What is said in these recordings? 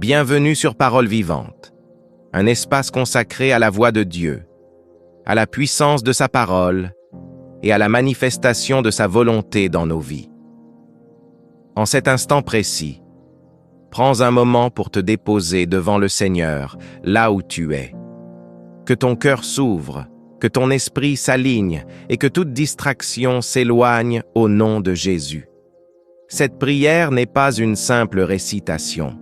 Bienvenue sur Parole Vivante, un espace consacré à la voix de Dieu, à la puissance de sa parole et à la manifestation de sa volonté dans nos vies. En cet instant précis, prends un moment pour te déposer devant le Seigneur, là où tu es. Que ton cœur s'ouvre, que ton esprit s'aligne et que toute distraction s'éloigne au nom de Jésus. Cette prière n'est pas une simple récitation.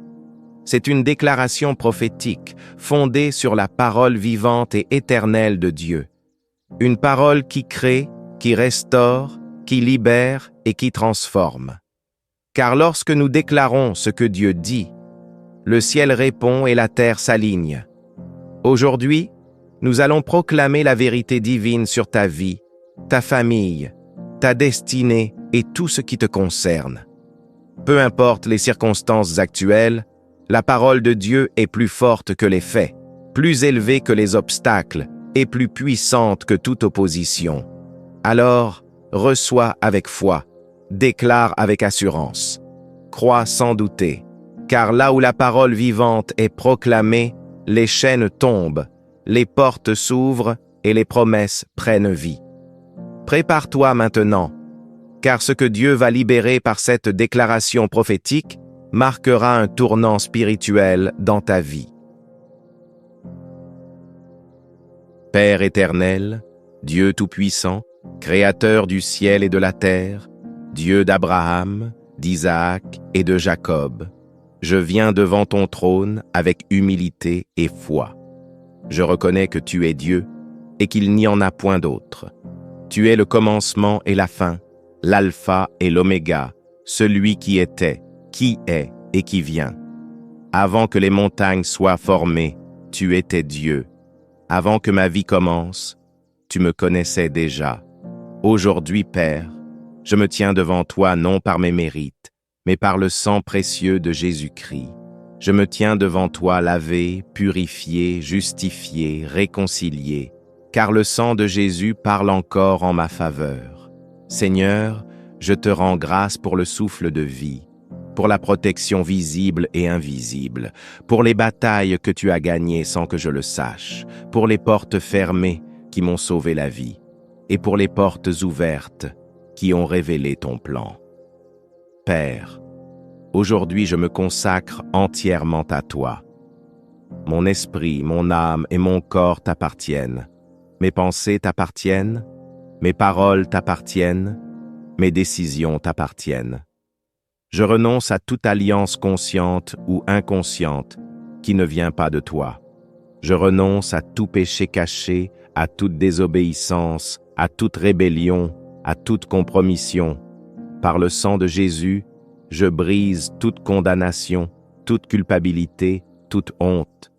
C'est une déclaration prophétique fondée sur la parole vivante et éternelle de Dieu. Une parole qui crée, qui restaure, qui libère et qui transforme. Car lorsque nous déclarons ce que Dieu dit, le ciel répond et la terre s'aligne. Aujourd'hui, nous allons proclamer la vérité divine sur ta vie, ta famille, ta destinée et tout ce qui te concerne. Peu importe les circonstances actuelles, la parole de Dieu est plus forte que les faits, plus élevée que les obstacles et plus puissante que toute opposition. Alors, reçois avec foi, déclare avec assurance, crois sans douter, car là où la parole vivante est proclamée, les chaînes tombent, les portes s'ouvrent et les promesses prennent vie. Prépare-toi maintenant, car ce que Dieu va libérer par cette déclaration prophétique marquera un tournant spirituel dans ta vie. Père éternel, Dieu tout-puissant, Créateur du ciel et de la terre, Dieu d'Abraham, d'Isaac et de Jacob, je viens devant ton trône avec humilité et foi. Je reconnais que tu es Dieu et qu'il n'y en a point d'autre. Tu es le commencement et la fin, l'alpha et l'oméga, celui qui était, qui est et qui vient. Avant que les montagnes soient formées, tu étais Dieu. Avant que ma vie commence, tu me connaissais déjà. Aujourd'hui, Père, je me tiens devant toi non par mes mérites, mais par le sang précieux de Jésus-Christ. Je me tiens devant toi lavé, purifié, justifié, réconcilié, car le sang de Jésus parle encore en ma faveur. Seigneur, je te rends grâce pour le souffle de vie, pour la protection visible et invisible, pour les batailles que tu as gagnées sans que je le sache, pour les portes fermées qui m'ont sauvé la vie, et pour les portes ouvertes qui ont révélé ton plan. Père, aujourd'hui je me consacre entièrement à toi. Mon esprit, mon âme et mon corps t'appartiennent. Mes pensées t'appartiennent, mes paroles t'appartiennent, mes décisions t'appartiennent. Je renonce à toute alliance consciente ou inconsciente qui ne vient pas de toi. Je renonce à tout péché caché, à toute désobéissance, à toute rébellion, à toute compromission. Par le sang de Jésus, je brise toute condamnation, toute culpabilité, toute honte.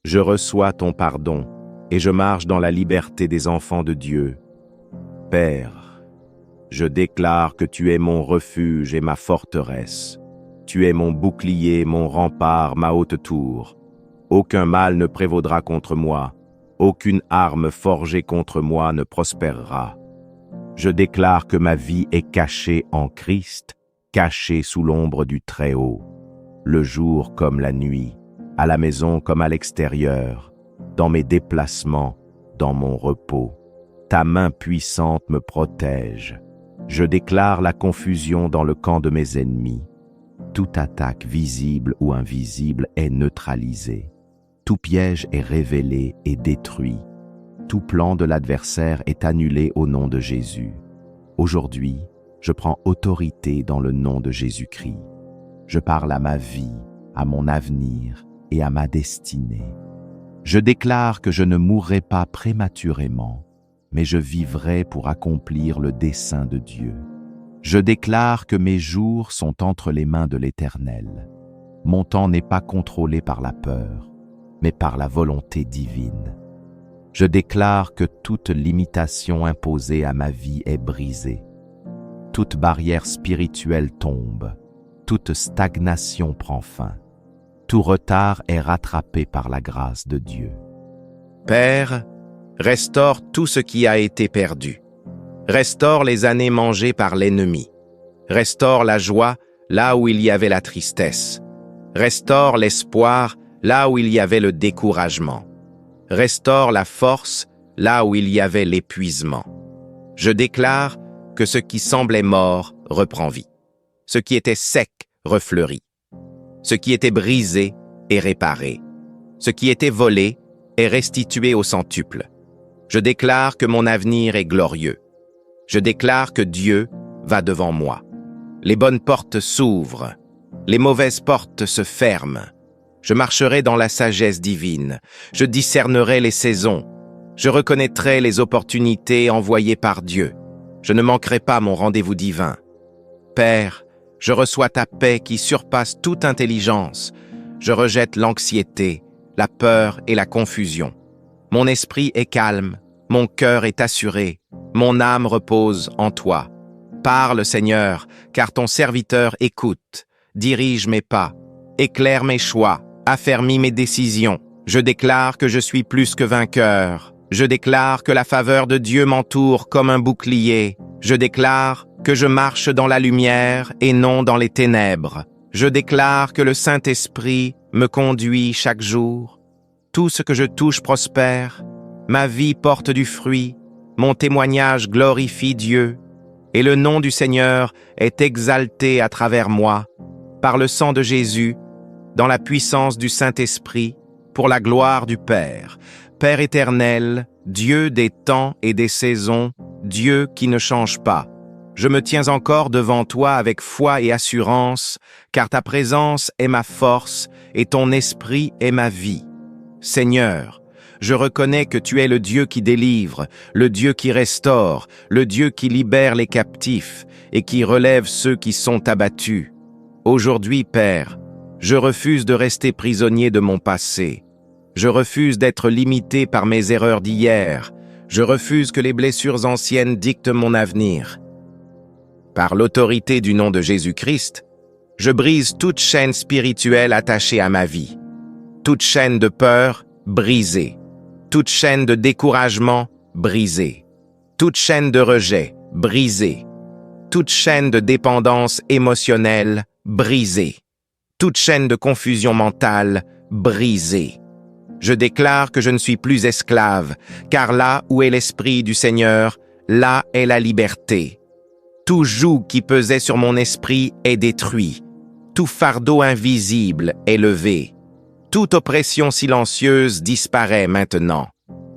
Je reçois ton pardon et je marche dans la liberté des enfants de Dieu. Père, je déclare que tu es mon refuge et ma forteresse. Tu es mon bouclier, mon rempart, ma haute tour. Aucun mal ne prévaudra contre moi. Aucune arme forgée contre moi ne prospérera. Je déclare que ma vie est cachée en Christ, cachée sous l'ombre du Très-Haut, le jour comme la nuit, à la maison comme à l'extérieur, dans mes déplacements, dans mon repos. Ta main puissante me protège. Je déclare la confusion dans le camp de mes ennemis. Toute attaque visible ou invisible est neutralisée. Tout piège est révélé et détruit. Tout plan de l'adversaire est annulé au nom de Jésus. Aujourd'hui, je prends autorité dans le nom de Jésus-Christ. Je parle à ma vie, à mon avenir et à ma destinée. Je déclare que je ne mourrai pas prématurément, mais je vivrai pour accomplir le dessein de Dieu. Je déclare que mes jours sont entre les mains de l'Éternel. Mon temps n'est pas contrôlé par la peur, mais par la volonté divine. Je déclare que toute limitation imposée à ma vie est brisée. Toute barrière spirituelle tombe. Toute stagnation prend fin. Tout retard est rattrapé par la grâce de Dieu. Père, restaure tout ce qui a été perdu. Restaure les années mangées par l'ennemi. Restaure la joie là où il y avait la tristesse. Restaure l'espoir là où il y avait le découragement. Restaure la force là où il y avait l'épuisement. Je déclare que ce qui semblait mort reprend vie. Ce qui était sec refleurit. Ce qui était brisé est réparé. Ce qui était volé est restitué au centuple. Je déclare que mon avenir est glorieux. Je déclare que Dieu va devant moi. Les bonnes portes s'ouvrent. Les mauvaises portes se ferment. Je marcherai dans la sagesse divine. Je discernerai les saisons. Je reconnaîtrai les opportunités envoyées par Dieu. Je ne manquerai pas mon rendez-vous divin. Père, je reçois ta paix qui surpasse toute intelligence. Je rejette l'anxiété, la peur et la confusion. Mon esprit est calme, mon cœur est assuré, mon âme repose en toi. Parle, Seigneur, car ton serviteur écoute. Dirige mes pas, éclaire mes choix, affermis mes décisions. Je déclare que je suis plus que vainqueur. Je déclare que la faveur de Dieu m'entoure comme un bouclier. Je déclare que je marche dans la lumière et non dans les ténèbres. Je déclare que le Saint-Esprit me conduit chaque jour. Tout ce que je touche prospère. Ma vie porte du fruit. Mon témoignage glorifie Dieu. Et le nom du Seigneur est exalté à travers moi. Par le sang de Jésus, dans la puissance du Saint-Esprit, pour la gloire du Père. Père éternel, Dieu des temps et des saisons, Dieu qui ne change pas. Je me tiens encore devant toi avec foi et assurance, car ta présence est ma force et ton esprit est ma vie. Seigneur, je reconnais que tu es le Dieu qui délivre, le Dieu qui restaure, le Dieu qui libère les captifs et qui relève ceux qui sont abattus. Aujourd'hui, Père, je refuse de rester prisonnier de mon passé. Je refuse d'être limité par mes erreurs d'hier. Je refuse que les blessures anciennes dictent mon avenir. Par l'autorité du nom de Jésus-Christ, je brise toute chaîne spirituelle attachée à ma vie. Toute chaîne de peur, brisée. Toute chaîne de découragement, brisée. Toute chaîne de rejet, brisée. Toute chaîne de dépendance émotionnelle, brisée. Toute chaîne de confusion mentale, brisée. Je déclare que je ne suis plus esclave, car là où est l'Esprit du Seigneur, là est la liberté. Tout joug qui pesait sur mon esprit est détruit. Tout fardeau invisible est levé. Toute oppression silencieuse disparaît maintenant.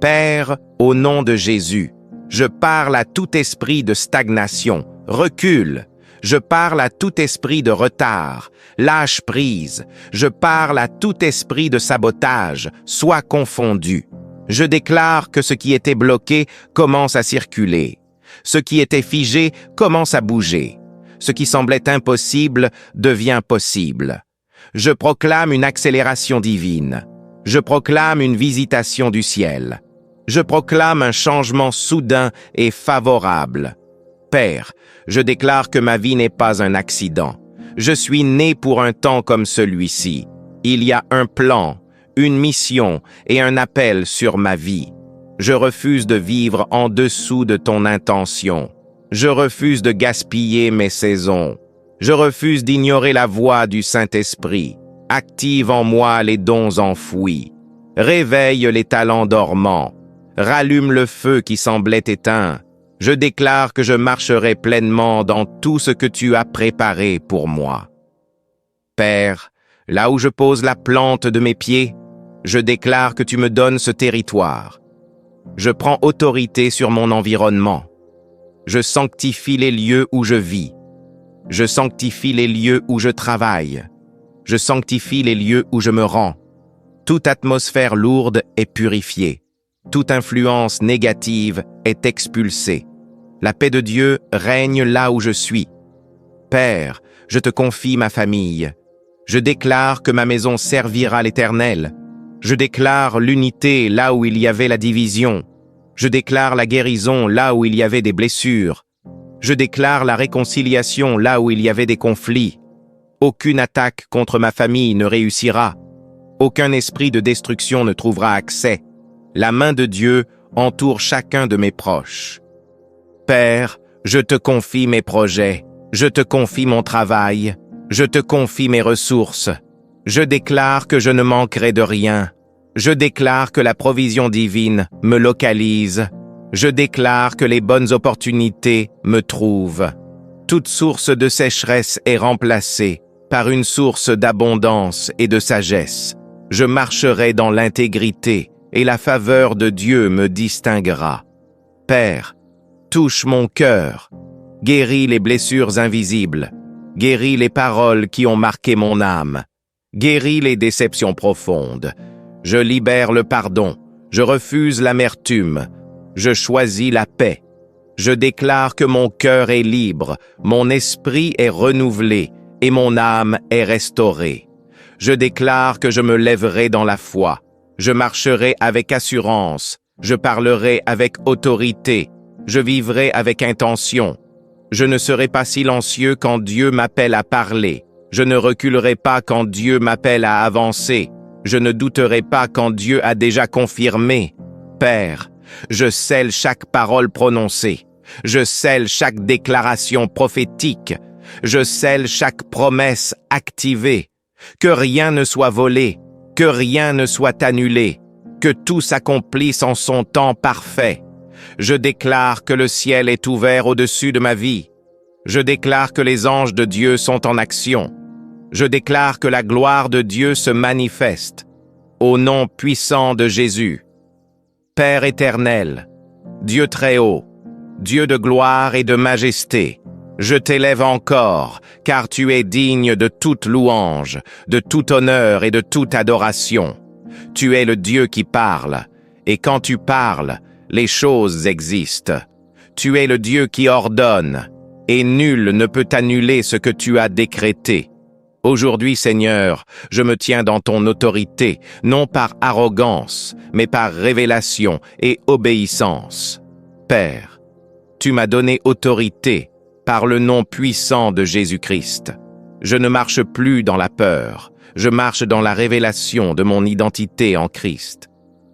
Père, au nom de Jésus, je parle à tout esprit de stagnation, recule. Je parle à tout esprit de retard, lâche prise. Je parle à tout esprit de sabotage, sois confondu. Je déclare que ce qui était bloqué commence à circuler. Ce qui était figé commence à bouger. Ce qui semblait impossible devient possible. Je proclame une accélération divine. Je proclame une visitation du ciel. Je proclame un changement soudain et favorable. Père, je déclare que ma vie n'est pas un accident. Je suis né pour un temps comme celui-ci. Il y a un plan, une mission et un appel sur ma vie. Je refuse de vivre en dessous de ton intention. Je refuse de gaspiller mes saisons. Je refuse d'ignorer la voix du Saint-Esprit. Active en moi les dons enfouis. Réveille les talents dormants. Rallume le feu qui semblait éteint. Je déclare que je marcherai pleinement dans tout ce que tu as préparé pour moi. Père, là où je pose la plante de mes pieds, je déclare que tu me donnes ce territoire. Je prends autorité sur mon environnement. Je sanctifie les lieux où je vis. Je sanctifie les lieux où je travaille. Je sanctifie les lieux où je me rends. Toute atmosphère lourde est purifiée. Toute influence négative est expulsée. La paix de Dieu règne là où je suis. Père, je te confie ma famille. Je déclare que ma maison servira l'Éternel. Je déclare l'unité là où il y avait la division. Je déclare la guérison là où il y avait des blessures. Je déclare la réconciliation là où il y avait des conflits. Aucune attaque contre ma famille ne réussira. Aucun esprit de destruction ne trouvera accès. La main de Dieu entoure chacun de mes proches. Père, je te confie mes projets, je te confie mon travail, je te confie mes ressources. Je déclare que je ne manquerai de rien. Je déclare que la provision divine me localise. Je déclare que les bonnes opportunités me trouvent. Toute source de sécheresse est remplacée par une source d'abondance et de sagesse. Je marcherai dans l'intégrité et la faveur de Dieu me distinguera. Père, touche mon cœur, guéris les blessures invisibles, guéris les paroles qui ont marqué mon âme, guéris les déceptions profondes. Je libère le pardon, je refuse l'amertume, je choisis la paix. Je déclare que mon cœur est libre, mon esprit est renouvelé et mon âme est restaurée. Je déclare que je me lèverai dans la foi, je marcherai avec assurance, je parlerai avec autorité, je vivrai avec intention. Je ne serai pas silencieux quand Dieu m'appelle à parler, je ne reculerai pas quand Dieu m'appelle à avancer, je ne douterai pas quand Dieu a déjà confirmé. Père, je scelle chaque parole prononcée. Je scelle chaque déclaration prophétique. Je scelle chaque promesse activée. Que rien ne soit volé, que rien ne soit annulé, que tout s'accomplisse en son temps parfait. Je déclare que le ciel est ouvert au-dessus de ma vie. Je déclare que les anges de Dieu sont en action. Je déclare que la gloire de Dieu se manifeste. Au nom puissant de Jésus. Père éternel, Dieu très haut, Dieu de gloire et de majesté, je t'élève encore, car tu es digne de toute louange, de tout honneur et de toute adoration. Tu es le Dieu qui parle, et quand tu parles, les choses existent. Tu es le Dieu qui ordonne, et nul ne peut annuler ce que tu as décrété. Aujourd'hui, Seigneur, je me tiens dans ton autorité, non par arrogance, mais par révélation et obéissance. Père, tu m'as donné autorité par le nom puissant de Jésus-Christ. Je ne marche plus dans la peur, je marche dans la révélation de mon identité en Christ.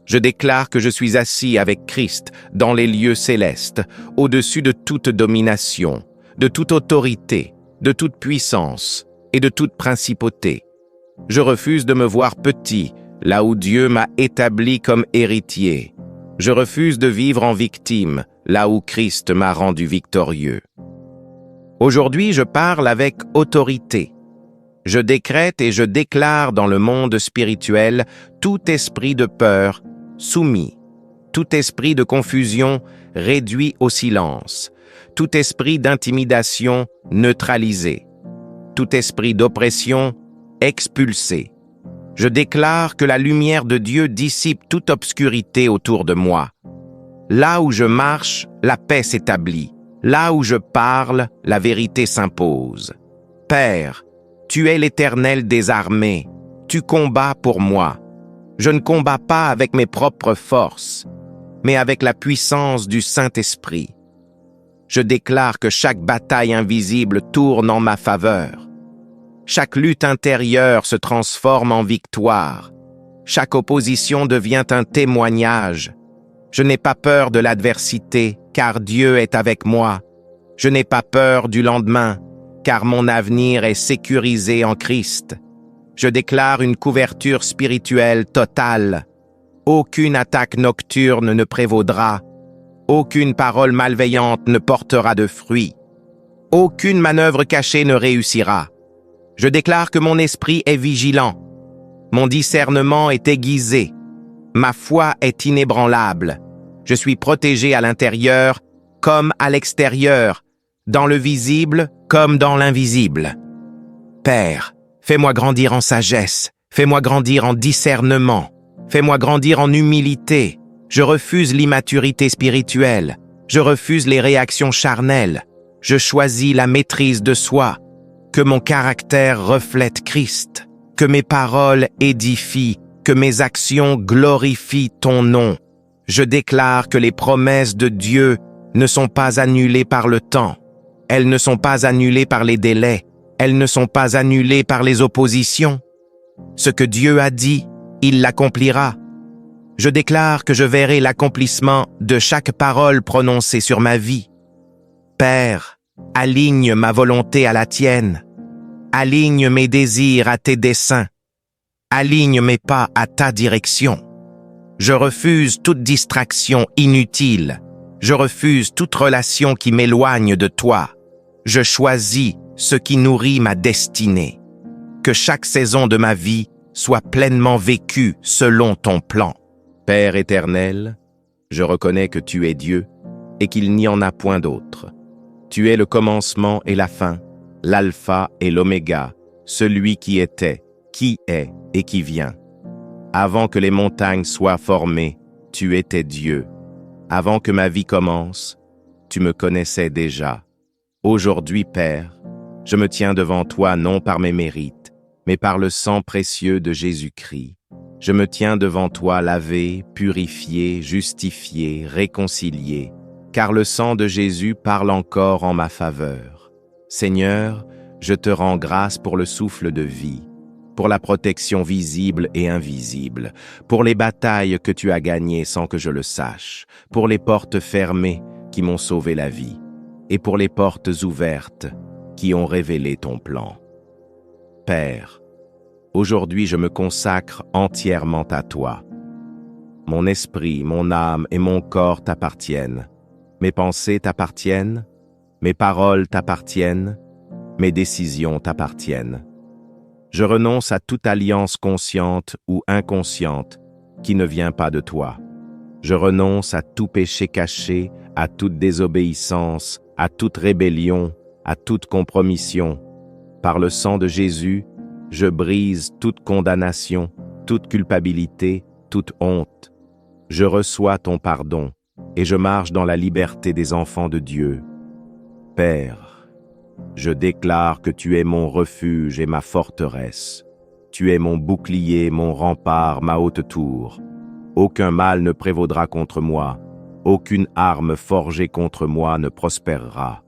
Je déclare que je suis assis avec Christ dans les lieux célestes, au-dessus de toute domination, de toute autorité, de toute puissance et de toute principauté. Je refuse de me voir petit, là où Dieu m'a établi comme héritier. Je refuse de vivre en victime, là où Christ m'a rendu victorieux. Aujourd'hui, je parle avec autorité. Je décrète et je déclare dans le monde spirituel tout esprit de peur soumis, tout esprit de confusion réduit au silence, tout esprit d'intimidation neutralisé, tout esprit d'oppression expulsé. Je déclare que la lumière de Dieu dissipe toute obscurité autour de moi. Là où je marche, la paix s'établit. Là où je parle, la vérité s'impose. Père, tu es l'Éternel des armées. Tu combats pour moi. Je ne combats pas avec mes propres forces, mais avec la puissance du Saint-Esprit. Je déclare que chaque bataille invisible tourne en ma faveur. Chaque lutte intérieure se transforme en victoire. Chaque opposition devient un témoignage. Je n'ai pas peur de l'adversité, car Dieu est avec moi. Je n'ai pas peur du lendemain, car mon avenir est sécurisé en Christ. Je déclare une couverture spirituelle totale. Aucune attaque nocturne ne prévaudra. Aucune parole malveillante ne portera de fruits. Aucune manœuvre cachée ne réussira. Je déclare que mon esprit est vigilant. Mon discernement est aiguisé. Ma foi est inébranlable. Je suis protégé à l'intérieur comme à l'extérieur, dans le visible comme dans l'invisible. Père, fais-moi grandir en sagesse, fais-moi grandir en discernement, fais-moi grandir en humilité. Je refuse l'immaturité spirituelle, je refuse les réactions charnelles, je choisis la maîtrise de soi. Que mon caractère reflète Christ, que mes paroles édifient, que mes actions glorifient ton nom. Je déclare que les promesses de Dieu ne sont pas annulées par le temps. Elles ne sont pas annulées par les délais. Elles ne sont pas annulées par les oppositions. Ce que Dieu a dit, il l'accomplira. Je déclare que je verrai l'accomplissement de chaque parole prononcée sur ma vie. Père, aligne ma volonté à la tienne. Aligne mes désirs à tes desseins. aligne mes pas à ta direction. Je refuse toute distraction inutile. Je refuse toute relation qui m'éloigne de toi. Je choisis ce qui nourrit ma destinée. Que chaque saison de ma vie soit pleinement vécue selon ton plan. Père éternel, je reconnais que tu es Dieu et qu'il n'y en a point d'autre. Tu es le commencement et la fin, l'alpha et l'oméga, celui qui était, qui est et qui vient. Avant que les montagnes soient formées, tu étais Dieu. Avant que ma vie commence, tu me connaissais déjà. Aujourd'hui, Père, je me tiens devant toi non par mes mérites, mais par le sang précieux de Jésus-Christ. Je me tiens devant toi lavé, purifié, justifié, réconcilié, car le sang de Jésus parle encore en ma faveur. Seigneur, je te rends grâce pour le souffle de vie, pour la protection visible et invisible, pour les batailles que tu as gagnées sans que je le sache, pour les portes fermées qui m'ont sauvé la vie, et pour les portes ouvertes qui ont révélé ton plan. Père, aujourd'hui je me consacre entièrement à toi. Mon esprit, mon âme et mon corps t'appartiennent. Mes pensées t'appartiennent, mes paroles t'appartiennent, mes décisions t'appartiennent. Je renonce à toute alliance consciente ou inconsciente qui ne vient pas de toi. Je renonce à tout péché caché, à toute désobéissance, à toute rébellion, à toute compromission. Par le sang de Jésus, je brise toute condamnation, toute culpabilité, toute honte. Je reçois ton pardon et je marche dans la liberté des enfants de Dieu. Père, je déclare que tu es mon refuge et ma forteresse. Tu es mon bouclier, mon rempart, ma haute tour. Aucun mal ne prévaudra contre moi. Aucune arme forgée contre moi ne prospérera.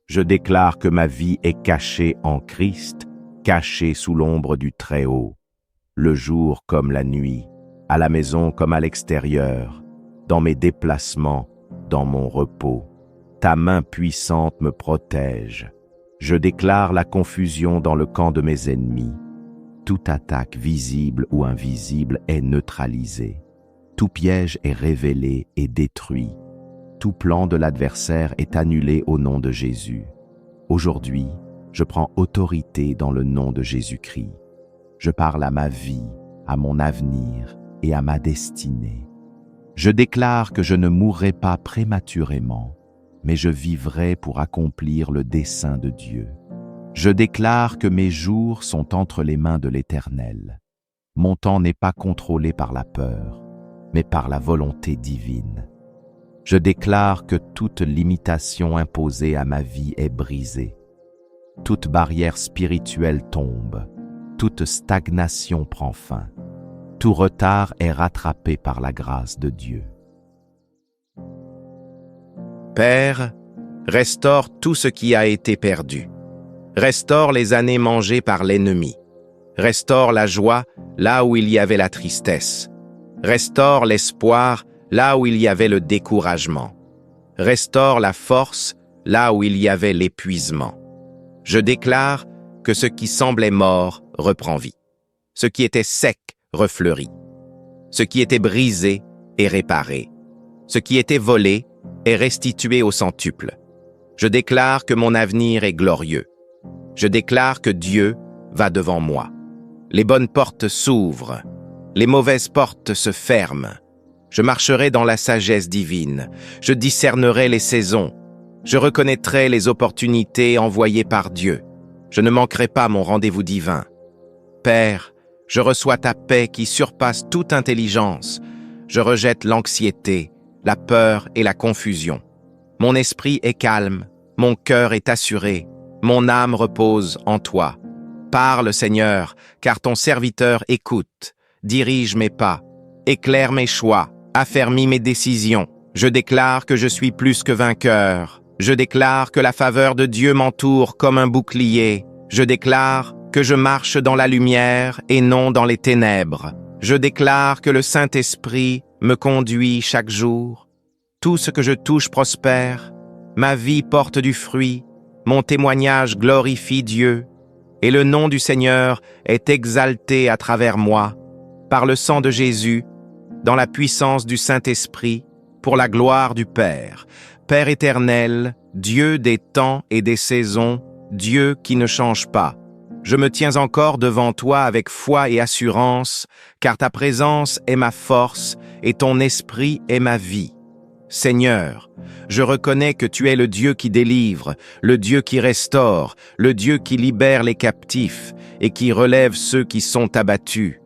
Je déclare que ma vie est cachée en Christ, cachée sous l'ombre du Très-Haut. Le jour comme la nuit, à la maison comme à l'extérieur, dans mes déplacements, dans mon repos. Ta main puissante me protège. Je déclare la confusion dans le camp de mes ennemis. Toute attaque visible ou invisible est neutralisée. Tout piège est révélé et détruit. Tout plan de l'adversaire est annulé au nom de Jésus. Aujourd'hui, je prends autorité dans le nom de Jésus-Christ. Je parle à ma vie, à mon avenir et à ma destinée. Je déclare que je ne mourrai pas prématurément, mais je vivrai pour accomplir le dessein de Dieu. Je déclare que mes jours sont entre les mains de l'Éternel. Mon temps n'est pas contrôlé par la peur, mais par la volonté divine. Je déclare que toute limitation imposée à ma vie est brisée. Toute barrière spirituelle tombe. Toute stagnation prend fin. Tout retard est rattrapé par la grâce de Dieu. Père, restaure tout ce qui a été perdu. Restaure les années mangées par l'ennemi. Restaure la joie là où il y avait la tristesse. Restaure l'espoir là où il y avait le découragement. Restaure la force là où il y avait l'épuisement. Je déclare que ce qui semblait mort reprend vie. Ce qui était sec refleurit. Ce qui était brisé est réparé. Ce qui était volé est restitué au centuple. Je déclare que mon avenir est glorieux. Je déclare que Dieu va devant moi. Les bonnes portes s'ouvrent. Les mauvaises portes se ferment. Je marcherai dans la sagesse divine. Je discernerai les saisons. Je reconnaîtrai les opportunités envoyées par Dieu. Je ne manquerai pas mon rendez-vous divin. Père, je reçois ta paix qui surpasse toute intelligence. Je rejette l'anxiété, la peur et la confusion. Mon esprit est calme, mon cœur est assuré, mon âme repose en toi. Parle, Seigneur, car ton serviteur écoute. Dirige mes pas, éclaire mes choix, affermis mes décisions. Je déclare que je suis plus que vainqueur. Je déclare que la faveur de Dieu m'entoure comme un bouclier. Je déclare que je marche dans la lumière et non dans les ténèbres. Je déclare que le Saint-Esprit me conduit chaque jour. Tout ce que je touche prospère. Ma vie porte du fruit. Mon témoignage glorifie Dieu. et le nom du Seigneur est exalté à travers moi, par le sang de Jésus, dans la puissance du Saint-Esprit, pour la gloire du Père. Père éternel, Dieu des temps et des saisons, Dieu qui ne change pas. Je me tiens encore devant toi avec foi et assurance, car ta présence est ma force et ton esprit est ma vie. Seigneur, je reconnais que tu es le Dieu qui délivre, le Dieu qui restaure, le Dieu qui libère les captifs et qui relève ceux qui sont abattus.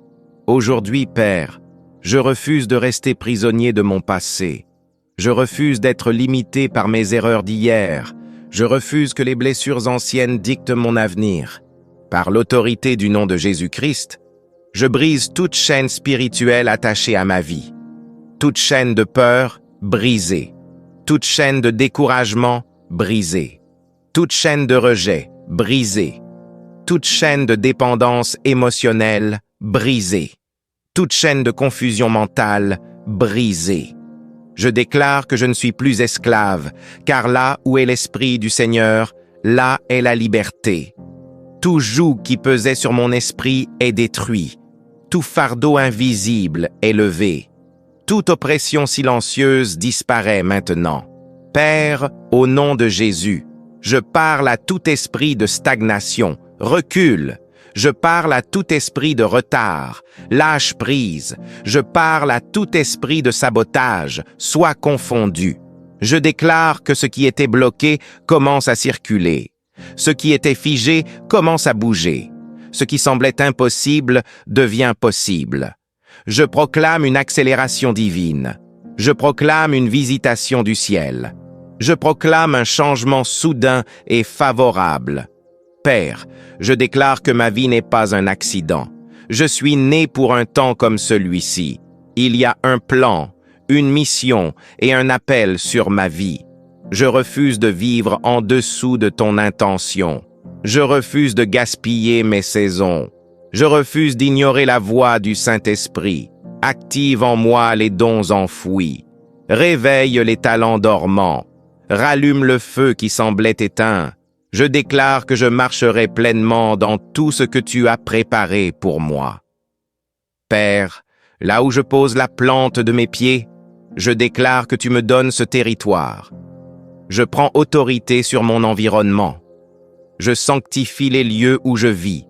Aujourd'hui, Père, je refuse de rester prisonnier de mon passé. Je refuse d'être limité par mes erreurs d'hier. Je refuse que les blessures anciennes dictent mon avenir. Par l'autorité du nom de Jésus-Christ, je brise toute chaîne spirituelle attachée à ma vie. Toute chaîne de peur, brisée. Toute chaîne de découragement, brisée. Toute chaîne de rejet, brisée. Toute chaîne de dépendance émotionnelle, brisée. Toute chaîne de confusion mentale, brisée. Je déclare que je ne suis plus esclave, car là où est l'Esprit du Seigneur, là est la liberté. Tout joug qui pesait sur mon esprit est détruit. Tout fardeau invisible est levé. Toute oppression silencieuse disparaît maintenant. Père, au nom de Jésus, je parle à tout esprit de stagnation, recule. Je parle à tout esprit de retard, lâche prise. Je parle à tout esprit de sabotage, sois confondu. Je déclare que ce qui était bloqué commence à circuler. Ce qui était figé commence à bouger. Ce qui semblait impossible devient possible. Je proclame une accélération divine. Je proclame une visitation du ciel. Je proclame un changement soudain et favorable. Père, je déclare que ma vie n'est pas un accident. Je suis né pour un temps comme celui-ci. Il y a un plan, une mission et un appel sur ma vie. Je refuse de vivre en dessous de ton intention. Je refuse de gaspiller mes saisons. Je refuse d'ignorer la voix du Saint-Esprit. Active en moi les dons enfouis. Réveille les talents dormants. Rallume le feu qui semblait éteint. Je déclare que je marcherai pleinement dans tout ce que tu as préparé pour moi. Père, là où je pose la plante de mes pieds, je déclare que tu me donnes ce territoire. Je prends autorité sur mon environnement. Je sanctifie les lieux où je vis.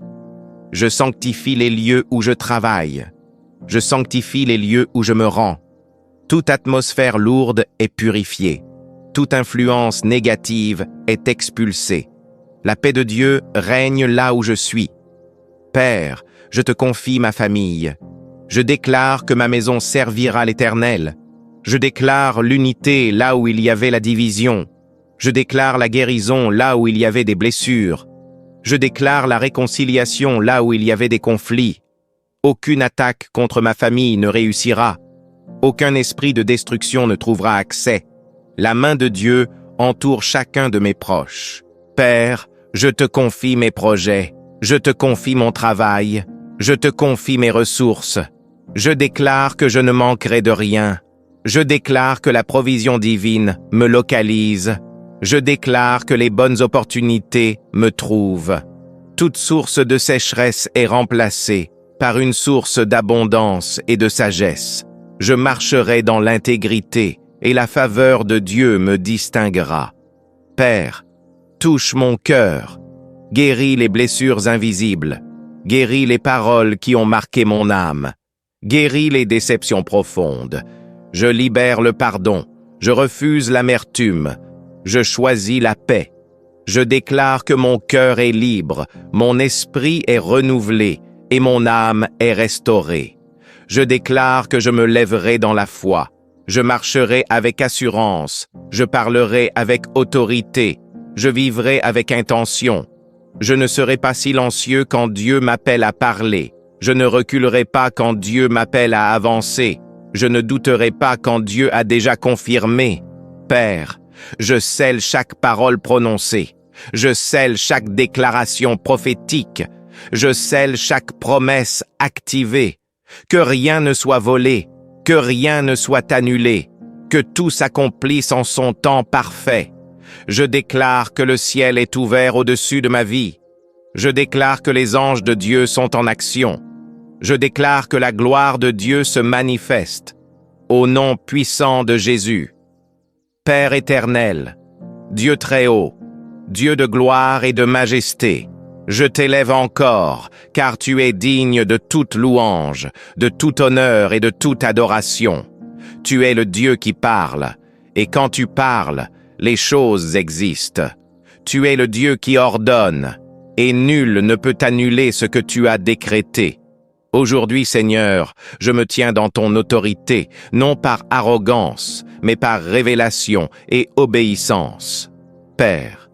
Je sanctifie les lieux où je travaille. Je sanctifie les lieux où je me rends. Toute atmosphère lourde est purifiée. Toute influence négative est expulsée. La paix de Dieu règne là où je suis. Père, je te confie ma famille. Je déclare que ma maison servira l'Éternel. Je déclare l'unité là où il y avait la division. Je déclare la guérison là où il y avait des blessures. Je déclare la réconciliation là où il y avait des conflits. Aucune attaque contre ma famille ne réussira. Aucun esprit de destruction ne trouvera accès. La main de Dieu entoure chacun de mes proches. Père, je te confie mes projets. Je te confie mon travail. Je te confie mes ressources. Je déclare que je ne manquerai de rien. Je déclare que la provision divine me localise. Je déclare que les bonnes opportunités me trouvent. Toute source de sécheresse est remplacée par une source d'abondance et de sagesse. Je marcherai dans l'intégrité et la faveur de Dieu me distinguera. Père, touche mon cœur, guéris les blessures invisibles, guéris les paroles qui ont marqué mon âme, guéris les déceptions profondes. Je libère le pardon, je refuse l'amertume, je choisis la paix. Je déclare que mon cœur est libre, mon esprit est renouvelé et mon âme est restaurée. Je déclare que je me lèverai dans la foi. Je marcherai avec assurance. Je parlerai avec autorité. Je vivrai avec intention. Je ne serai pas silencieux quand Dieu m'appelle à parler. Je ne reculerai pas quand Dieu m'appelle à avancer. Je ne douterai pas quand Dieu a déjà confirmé. Père, je scelle chaque parole prononcée. Je scelle chaque déclaration prophétique. Je scelle chaque promesse activée. Que rien ne soit volé, que rien ne soit annulé, que tout s'accomplisse en son temps parfait. Je déclare que le ciel est ouvert au-dessus de ma vie. Je déclare que les anges de Dieu sont en action. Je déclare que la gloire de Dieu se manifeste. Au nom puissant de Jésus. Père éternel, Dieu très haut, Dieu de gloire et de majesté, je t'élève encore, car tu es digne de toute louange, de tout honneur et de toute adoration. Tu es le Dieu qui parle, et quand tu parles, les choses existent. Tu es le Dieu qui ordonne, et nul ne peut annuler ce que tu as décrété. Aujourd'hui, Seigneur, je me tiens dans ton autorité, non par arrogance, mais par révélation et obéissance. Père,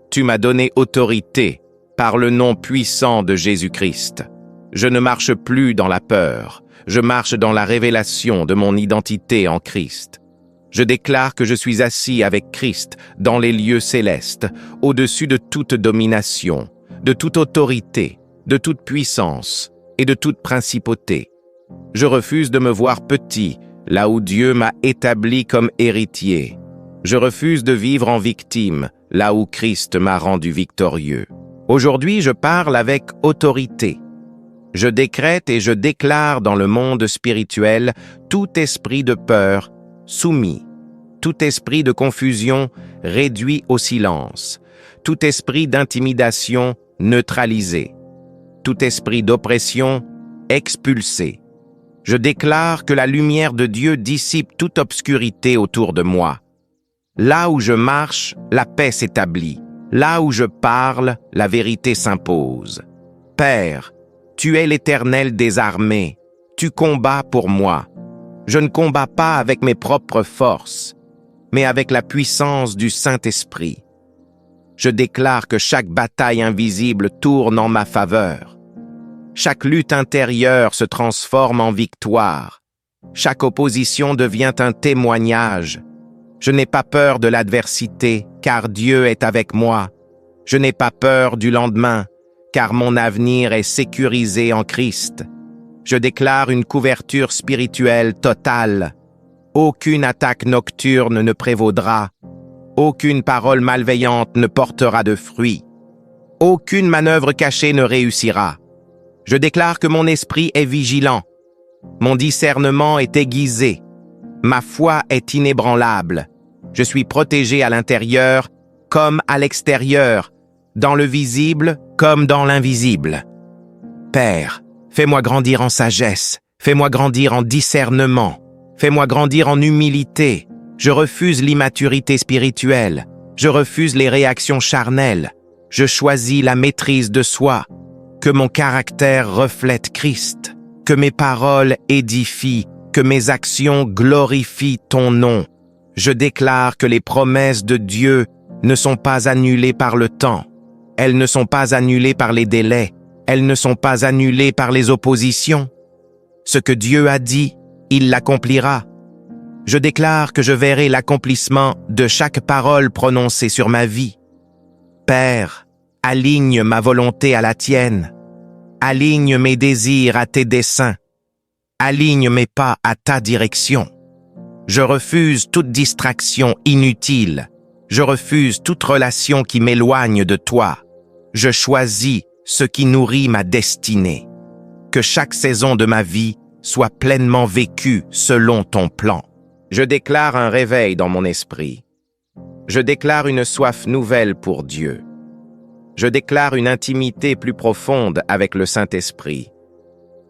tu m'as donné autorité par le nom puissant de Jésus-Christ. Je ne marche plus dans la peur, je marche dans la révélation de mon identité en Christ. Je déclare que je suis assis avec Christ dans les lieux célestes, au-dessus de toute domination, de toute autorité, de toute puissance et de toute principauté. Je refuse de me voir petit, là où Dieu m'a établi comme héritier. Je refuse de vivre en victime, là où Christ m'a rendu victorieux. Aujourd'hui, je parle avec autorité. Je décrète et je déclare dans le monde spirituel tout esprit de peur soumis, tout esprit de confusion réduit au silence, tout esprit d'intimidation neutralisé, tout esprit d'oppression expulsé. Je déclare que la lumière de Dieu dissipe toute obscurité autour de moi. Là où je marche, la paix s'établit. Là où je parle, la vérité s'impose. Père, tu es l'Éternel des armées. Tu combats pour moi. Je ne combats pas avec mes propres forces, mais avec la puissance du Saint-Esprit. Je déclare que chaque bataille invisible tourne en ma faveur. Chaque lutte intérieure se transforme en victoire. Chaque opposition devient un témoignage. Je n'ai pas peur de l'adversité, car Dieu est avec moi. Je n'ai pas peur du lendemain, car mon avenir est sécurisé en Christ. Je déclare une couverture spirituelle totale. Aucune attaque nocturne ne prévaudra. Aucune parole malveillante ne portera de fruits. Aucune manœuvre cachée ne réussira. Je déclare que mon esprit est vigilant. Mon discernement est aiguisé. Ma foi est inébranlable. Je suis protégé à l'intérieur comme à l'extérieur, dans le visible comme dans l'invisible. Père, fais-moi grandir en sagesse, fais-moi grandir en discernement, fais-moi grandir en humilité. Je refuse l'immaturité spirituelle, je refuse les réactions charnelles, je choisis la maîtrise de soi. Que mon caractère reflète Christ, que mes paroles édifient, que mes actions glorifient ton nom. Je déclare que les promesses de Dieu ne sont pas annulées par le temps. Elles ne sont pas annulées par les délais. Elles ne sont pas annulées par les oppositions. Ce que Dieu a dit, il l'accomplira. Je déclare que je verrai l'accomplissement de chaque parole prononcée sur ma vie. Père, aligne ma volonté à la tienne. Aligne mes désirs à tes desseins. Aligne mes pas à ta direction. Je refuse toute distraction inutile. Je refuse toute relation qui m'éloigne de toi. Je choisis ce qui nourrit ma destinée. Que chaque saison de ma vie soit pleinement vécue selon ton plan. Je déclare un réveil dans mon esprit. Je déclare une soif nouvelle pour Dieu. Je déclare une intimité plus profonde avec le Saint-Esprit.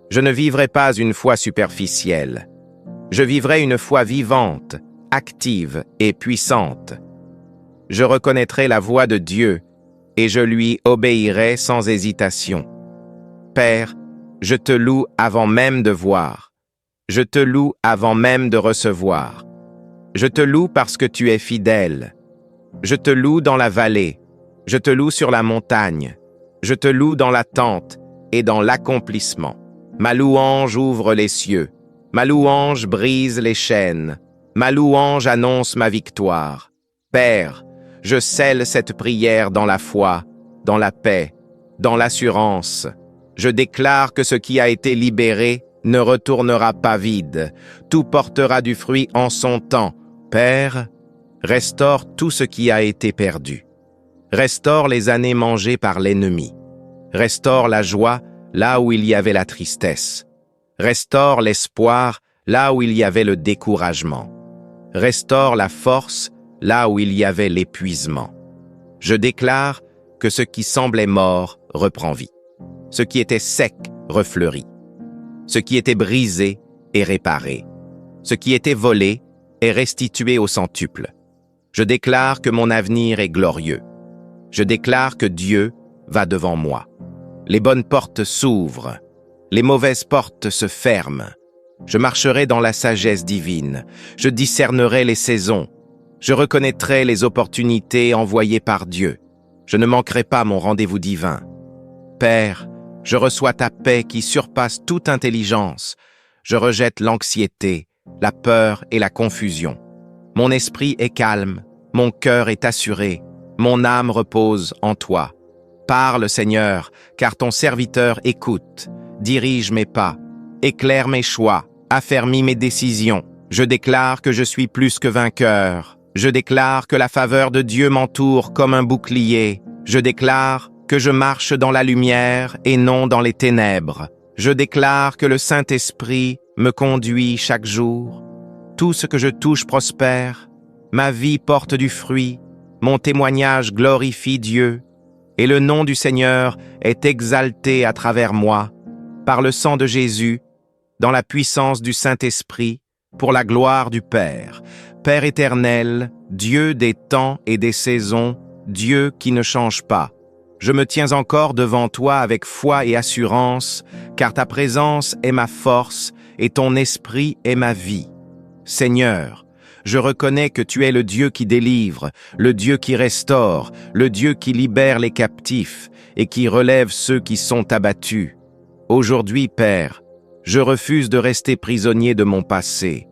Je ne vivrai pas une foi superficielle. Je vivrai une foi vivante, active et puissante. Je reconnaîtrai la voix de Dieu et je lui obéirai sans hésitation. Père, je te loue avant même de voir. Je te loue avant même de recevoir. Je te loue parce que tu es fidèle. Je te loue dans la vallée. Je te loue sur la montagne. Je te loue dans l'attente et dans l'accomplissement. Ma louange ouvre les cieux. Ma louange brise les chaînes. Ma louange annonce ma victoire. Père, je scelle cette prière dans la foi, dans la paix, dans l'assurance. Je déclare que ce qui a été libéré ne retournera pas vide. Tout portera du fruit en son temps. Père, restaure tout ce qui a été perdu. Restaure les années mangées par l'ennemi. Restaure la joie là où il y avait la tristesse. Restaure l'espoir là où il y avait le découragement. Restaure la force là où il y avait l'épuisement. Je déclare que ce qui semblait mort reprend vie. Ce qui était sec refleurit. Ce qui était brisé est réparé. Ce qui était volé est restitué au centuple. Je déclare que mon avenir est glorieux. Je déclare que Dieu va devant moi. Les bonnes portes s'ouvrent. Les mauvaises portes se ferment. Je marcherai dans la sagesse divine. Je discernerai les saisons. Je reconnaîtrai les opportunités envoyées par Dieu. Je ne manquerai pas mon rendez-vous divin. Père, je reçois ta paix qui surpasse toute intelligence. Je rejette l'anxiété, la peur et la confusion. Mon esprit est calme, mon cœur est assuré, mon âme repose en toi. Parle, Seigneur, car ton serviteur écoute. Dirige mes pas, éclaire mes choix, affermis mes décisions. Je déclare que je suis plus que vainqueur. Je déclare que la faveur de Dieu m'entoure comme un bouclier. Je déclare que je marche dans la lumière et non dans les ténèbres. Je déclare que le Saint-Esprit me conduit chaque jour. Tout ce que je touche prospère. Ma vie porte du fruit. Mon témoignage glorifie Dieu. Et le nom du Seigneur est exalté à travers moi. Par le sang de Jésus, dans la puissance du Saint-Esprit, pour la gloire du Père. Père éternel, Dieu des temps et des saisons, Dieu qui ne change pas. Je me tiens encore devant toi avec foi et assurance, car ta présence est ma force et ton esprit est ma vie. Seigneur, je reconnais que tu es le Dieu qui délivre, le Dieu qui restaure, le Dieu qui libère les captifs et qui relève ceux qui sont abattus. Aujourd'hui, Père, je refuse de rester prisonnier de mon passé.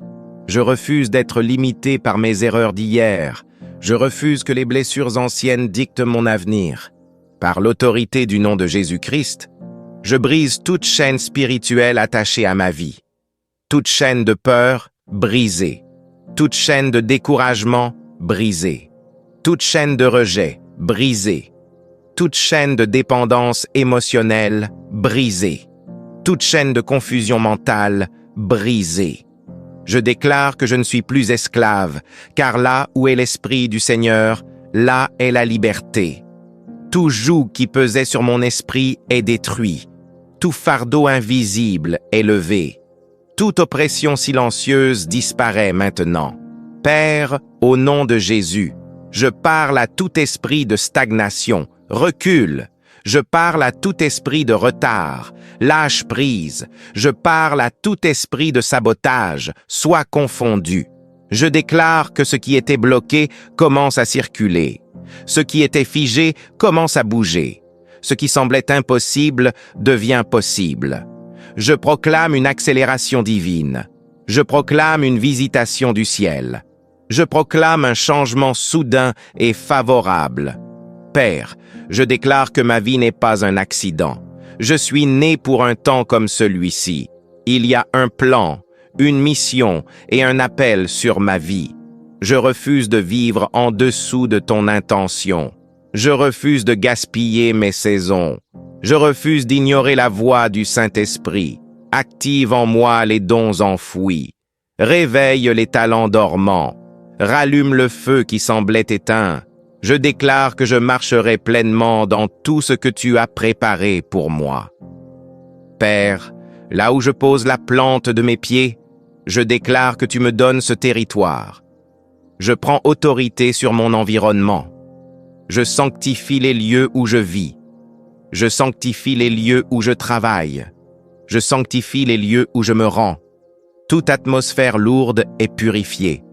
Je refuse d'être limité par mes erreurs d'hier. Je refuse que les blessures anciennes dictent mon avenir. Par l'autorité du nom de Jésus-Christ, je brise toute chaîne spirituelle attachée à ma vie. Toute chaîne de peur, brisée. Toute chaîne de découragement, brisée. Toute chaîne de rejet, brisée. Toute chaîne de dépendance émotionnelle, brisée. Toute chaîne de confusion mentale, brisée. Je déclare que je ne suis plus esclave, car là où est l'Esprit du Seigneur, là est la liberté. Tout joug qui pesait sur mon esprit est détruit. Tout fardeau invisible est levé. Toute oppression silencieuse disparaît maintenant. Père, au nom de Jésus, je parle à tout esprit de stagnation, recule. Je parle à tout esprit de retard, lâche prise. Je parle à tout esprit de sabotage, sois confondu. Je déclare que ce qui était bloqué commence à circuler. Ce qui était figé commence à bouger. Ce qui semblait impossible devient possible. Je proclame une accélération divine. Je proclame une visitation du ciel. Je proclame un changement soudain et favorable. Père, je déclare que ma vie n'est pas un accident. Je suis né pour un temps comme celui-ci. Il y a un plan, une mission et un appel sur ma vie. Je refuse de vivre en dessous de ton intention. Je refuse de gaspiller mes saisons. Je refuse d'ignorer la voix du Saint-Esprit. Active en moi les dons enfouis. Réveille les talents dormants. Rallume le feu qui semblait éteint. Je déclare que je marcherai pleinement dans tout ce que tu as préparé pour moi. Père, là où je pose la plante de mes pieds, je déclare que tu me donnes ce territoire. Je prends autorité sur mon environnement. Je sanctifie les lieux où je vis. Je sanctifie les lieux où je travaille. Je sanctifie les lieux où je me rends. Toute atmosphère lourde est purifiée.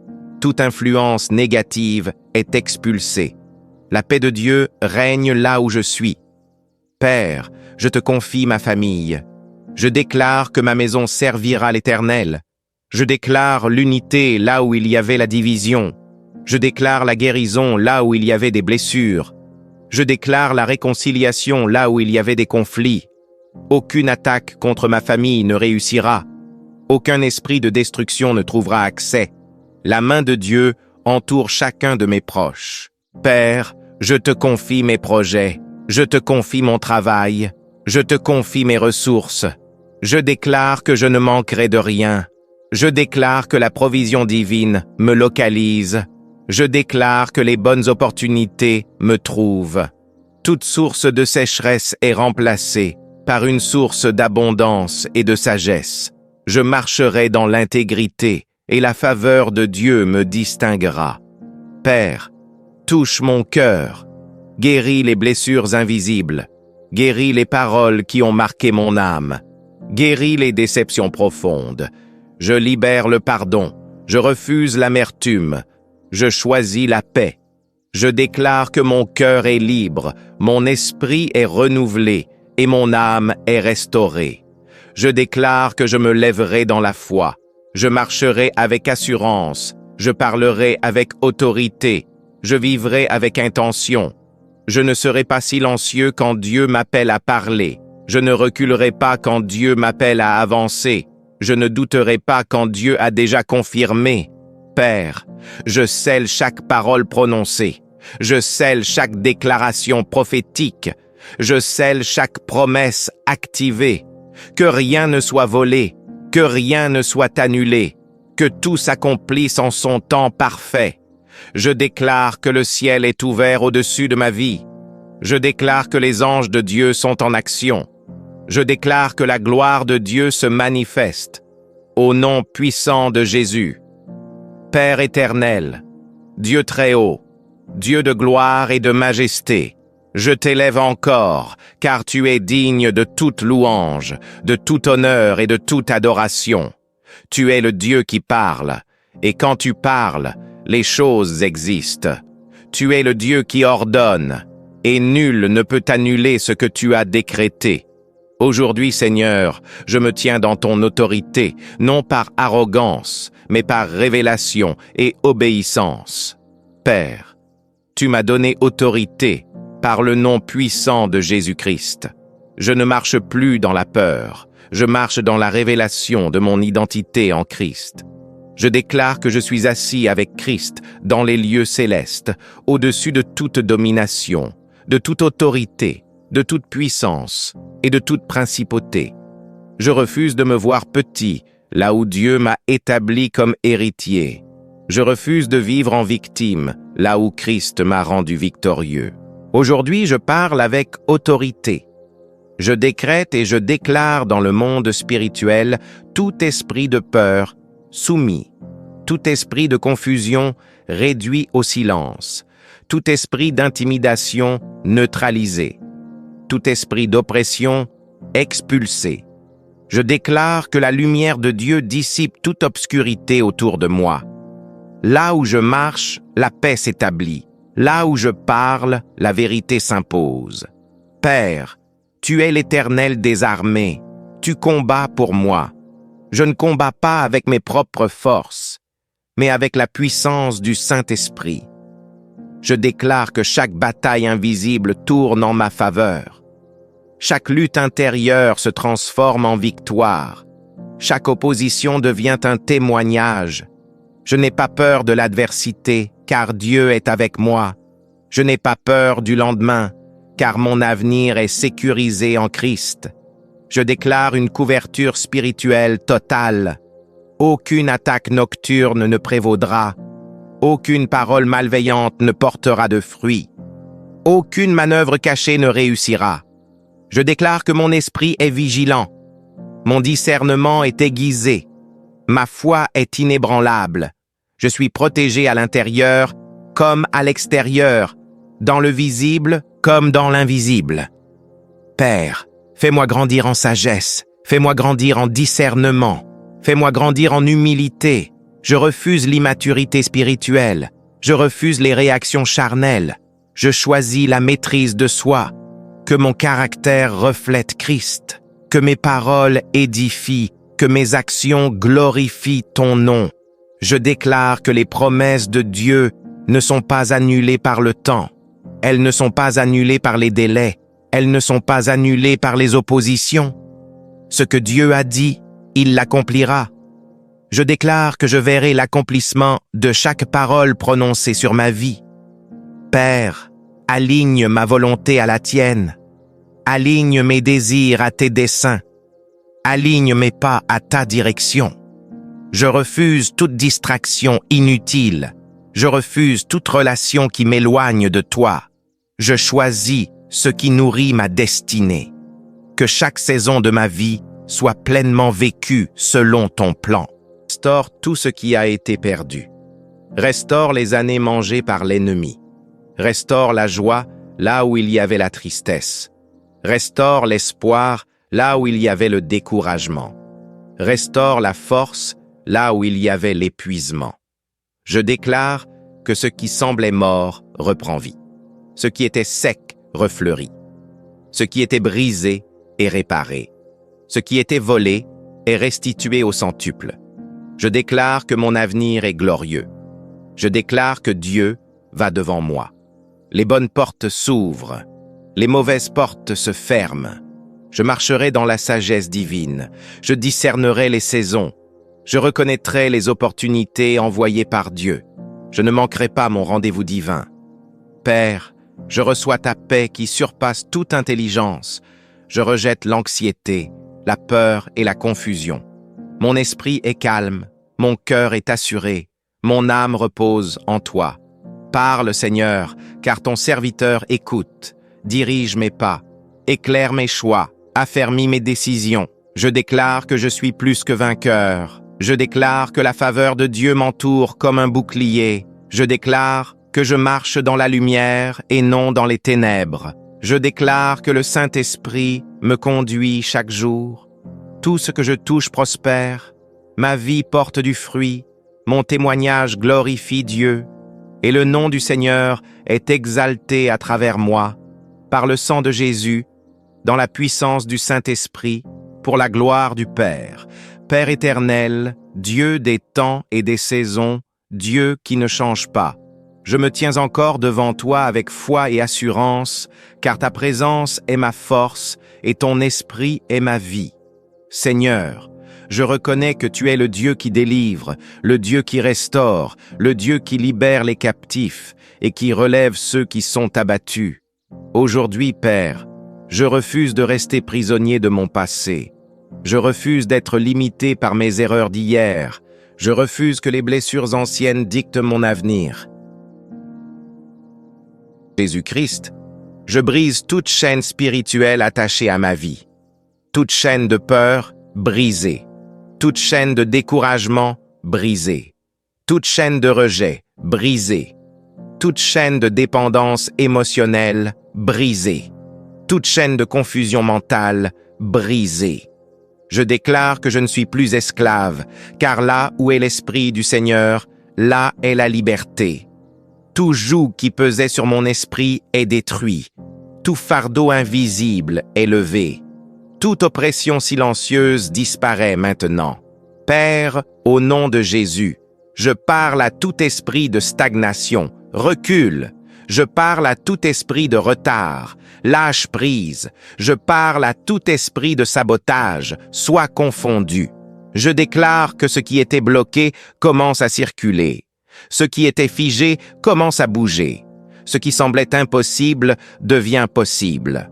Toute influence négative est expulsée. La paix de Dieu règne là où je suis. Père, je te confie ma famille. Je déclare que ma maison servira l'Éternel. Je déclare l'unité là où il y avait la division. Je déclare la guérison là où il y avait des blessures. Je déclare la réconciliation là où il y avait des conflits. Aucune attaque contre ma famille ne réussira. Aucun esprit de destruction ne trouvera accès. La main de Dieu entoure chacun de mes proches. Père, je te confie mes projets. Je te confie mon travail. Je te confie mes ressources. Je déclare que je ne manquerai de rien. Je déclare que la provision divine me localise. Je déclare que les bonnes opportunités me trouvent. Toute source de sécheresse est remplacée par une source d'abondance et de sagesse. Je marcherai dans l'intégrité et la faveur de Dieu me distinguera. Père, touche mon cœur, guéris les blessures invisibles, guéris les paroles qui ont marqué mon âme, guéris les déceptions profondes. Je libère le pardon, je refuse l'amertume, je choisis la paix. Je déclare que mon cœur est libre, mon esprit est renouvelé et mon âme est restaurée. Je déclare que je me lèverai dans la foi, je marcherai avec assurance, je parlerai avec autorité, je vivrai avec intention. Je ne serai pas silencieux quand Dieu m'appelle à parler, je ne reculerai pas quand Dieu m'appelle à avancer, je ne douterai pas quand Dieu a déjà confirmé. Père, je scelle chaque parole prononcée, je scelle chaque déclaration prophétique, je scelle chaque promesse activée, que rien ne soit volé, que rien ne soit annulé, que tout s'accomplisse en son temps parfait. Je déclare que le ciel est ouvert au-dessus de ma vie. Je déclare que les anges de Dieu sont en action. Je déclare que la gloire de Dieu se manifeste. Au nom puissant de Jésus. Père éternel, Dieu très haut, Dieu de gloire et de majesté, je t'élève encore, car tu es digne de toute louange, de tout honneur et de toute adoration. Tu es le Dieu qui parle, et quand tu parles, les choses existent. Tu es le Dieu qui ordonne, et nul ne peut annuler ce que tu as décrété. Aujourd'hui, Seigneur, je me tiens dans ton autorité, non par arrogance, mais par révélation et obéissance. Père, tu m'as donné autorité par le nom puissant de Jésus-Christ. Je ne marche plus dans la peur, je marche dans la révélation de mon identité en Christ. Je déclare que je suis assis avec Christ dans les lieux célestes, au-dessus de toute domination, de toute autorité, de toute puissance et de toute principauté. Je refuse de me voir petit, là où Dieu m'a établi comme héritier. Je refuse de vivre en victime, là où Christ m'a rendu victorieux. Aujourd'hui, je parle avec autorité. Je décrète et je déclare dans le monde spirituel tout esprit de peur soumis, tout esprit de confusion réduit au silence, tout esprit d'intimidation neutralisé, tout esprit d'oppression expulsé. Je déclare que la lumière de Dieu dissipe toute obscurité autour de moi. Là où je marche, la paix s'établit. Là où je parle, la vérité s'impose. Père, tu es l'Éternel des armées. Tu combats pour moi. Je ne combats pas avec mes propres forces, mais avec la puissance du Saint-Esprit. Je déclare que chaque bataille invisible tourne en ma faveur. Chaque lutte intérieure se transforme en victoire. Chaque opposition devient un témoignage. Je n'ai pas peur de l'adversité, car Dieu est avec moi. Je n'ai pas peur du lendemain, car mon avenir est sécurisé en Christ. Je déclare une couverture spirituelle totale. Aucune attaque nocturne ne prévaudra. Aucune parole malveillante ne portera de fruits. Aucune manœuvre cachée ne réussira. Je déclare que mon esprit est vigilant. Mon discernement est aiguisé. Ma foi est inébranlable. Je suis protégé à l'intérieur comme à l'extérieur, dans le visible comme dans l'invisible. Père, fais-moi grandir en sagesse, fais-moi grandir en discernement, fais-moi grandir en humilité. Je refuse l'immaturité spirituelle, je refuse les réactions charnelles, je choisis la maîtrise de soi. Que mon caractère reflète Christ, que mes paroles édifient, que mes actions glorifient ton nom. Je déclare que les promesses de Dieu ne sont pas annulées par le temps. Elles ne sont pas annulées par les délais. Elles ne sont pas annulées par les oppositions. Ce que Dieu a dit, il l'accomplira. Je déclare que je verrai l'accomplissement de chaque parole prononcée sur ma vie. Père, aligne ma volonté à la tienne. Aligne mes désirs à tes desseins. Aligne mes pas à ta direction. Je refuse toute distraction inutile. Je refuse toute relation qui m'éloigne de toi. Je choisis ce qui nourrit ma destinée. Que chaque saison de ma vie soit pleinement vécue selon ton plan. Restaure tout ce qui a été perdu. Restaure les années mangées par l'ennemi. Restaure la joie là où il y avait la tristesse. Restaure l'espoir là où il y avait le découragement. Restaure la force là où il y avait l'épuisement. Je déclare que ce qui semblait mort reprend vie. Ce qui était sec refleurit. Ce qui était brisé est réparé. Ce qui était volé est restitué au centuple. Je déclare que mon avenir est glorieux. Je déclare que Dieu va devant moi. Les bonnes portes s'ouvrent. Les mauvaises portes se ferment. Je marcherai dans la sagesse divine. Je discernerai les saisons. Je reconnaîtrai les opportunités envoyées par Dieu. Je ne manquerai pas mon rendez-vous divin. Père, je reçois ta paix qui surpasse toute intelligence. Je rejette l'anxiété, la peur et la confusion. Mon esprit est calme, mon cœur est assuré, mon âme repose en toi. Parle, Seigneur, car ton serviteur écoute. Dirige mes pas, éclaire mes choix, affermis mes décisions. Je déclare que je suis plus que vainqueur. Je déclare que la faveur de Dieu m'entoure comme un bouclier. Je déclare que je marche dans la lumière et non dans les ténèbres. Je déclare que le Saint-Esprit me conduit chaque jour. Tout ce que je touche prospère. Ma vie porte du fruit. Mon témoignage glorifie Dieu. Et le nom du Seigneur est exalté à travers moi. Par le sang de Jésus, dans la puissance du Saint-Esprit, pour la gloire du Père. Père éternel, Dieu des temps et des saisons, Dieu qui ne change pas. Je me tiens encore devant toi avec foi et assurance, car ta présence est ma force et ton esprit est ma vie. Seigneur, je reconnais que tu es le Dieu qui délivre, le Dieu qui restaure, le Dieu qui libère les captifs et qui relève ceux qui sont abattus. Aujourd'hui, Père, je refuse de rester prisonnier de mon passé. Je refuse d'être limité par mes erreurs d'hier. Je refuse que les blessures anciennes dictent mon avenir. Jésus-Christ, je brise toute chaîne spirituelle attachée à ma vie. Toute chaîne de peur, brisée. Toute chaîne de découragement, brisée. Toute chaîne de rejet, brisée. Toute chaîne de dépendance émotionnelle, brisée. Toute chaîne de confusion mentale, brisée. Je déclare que je ne suis plus esclave, car là où est l'Esprit du Seigneur, là est la liberté. Tout joug qui pesait sur mon esprit est détruit. Tout fardeau invisible est levé. Toute oppression silencieuse disparaît maintenant. Père, au nom de Jésus, je parle à tout esprit de stagnation, recule. Je parle à tout esprit de retard, lâche prise. Je parle à tout esprit de sabotage, sois confondu. Je déclare que ce qui était bloqué commence à circuler. Ce qui était figé commence à bouger. Ce qui semblait impossible devient possible.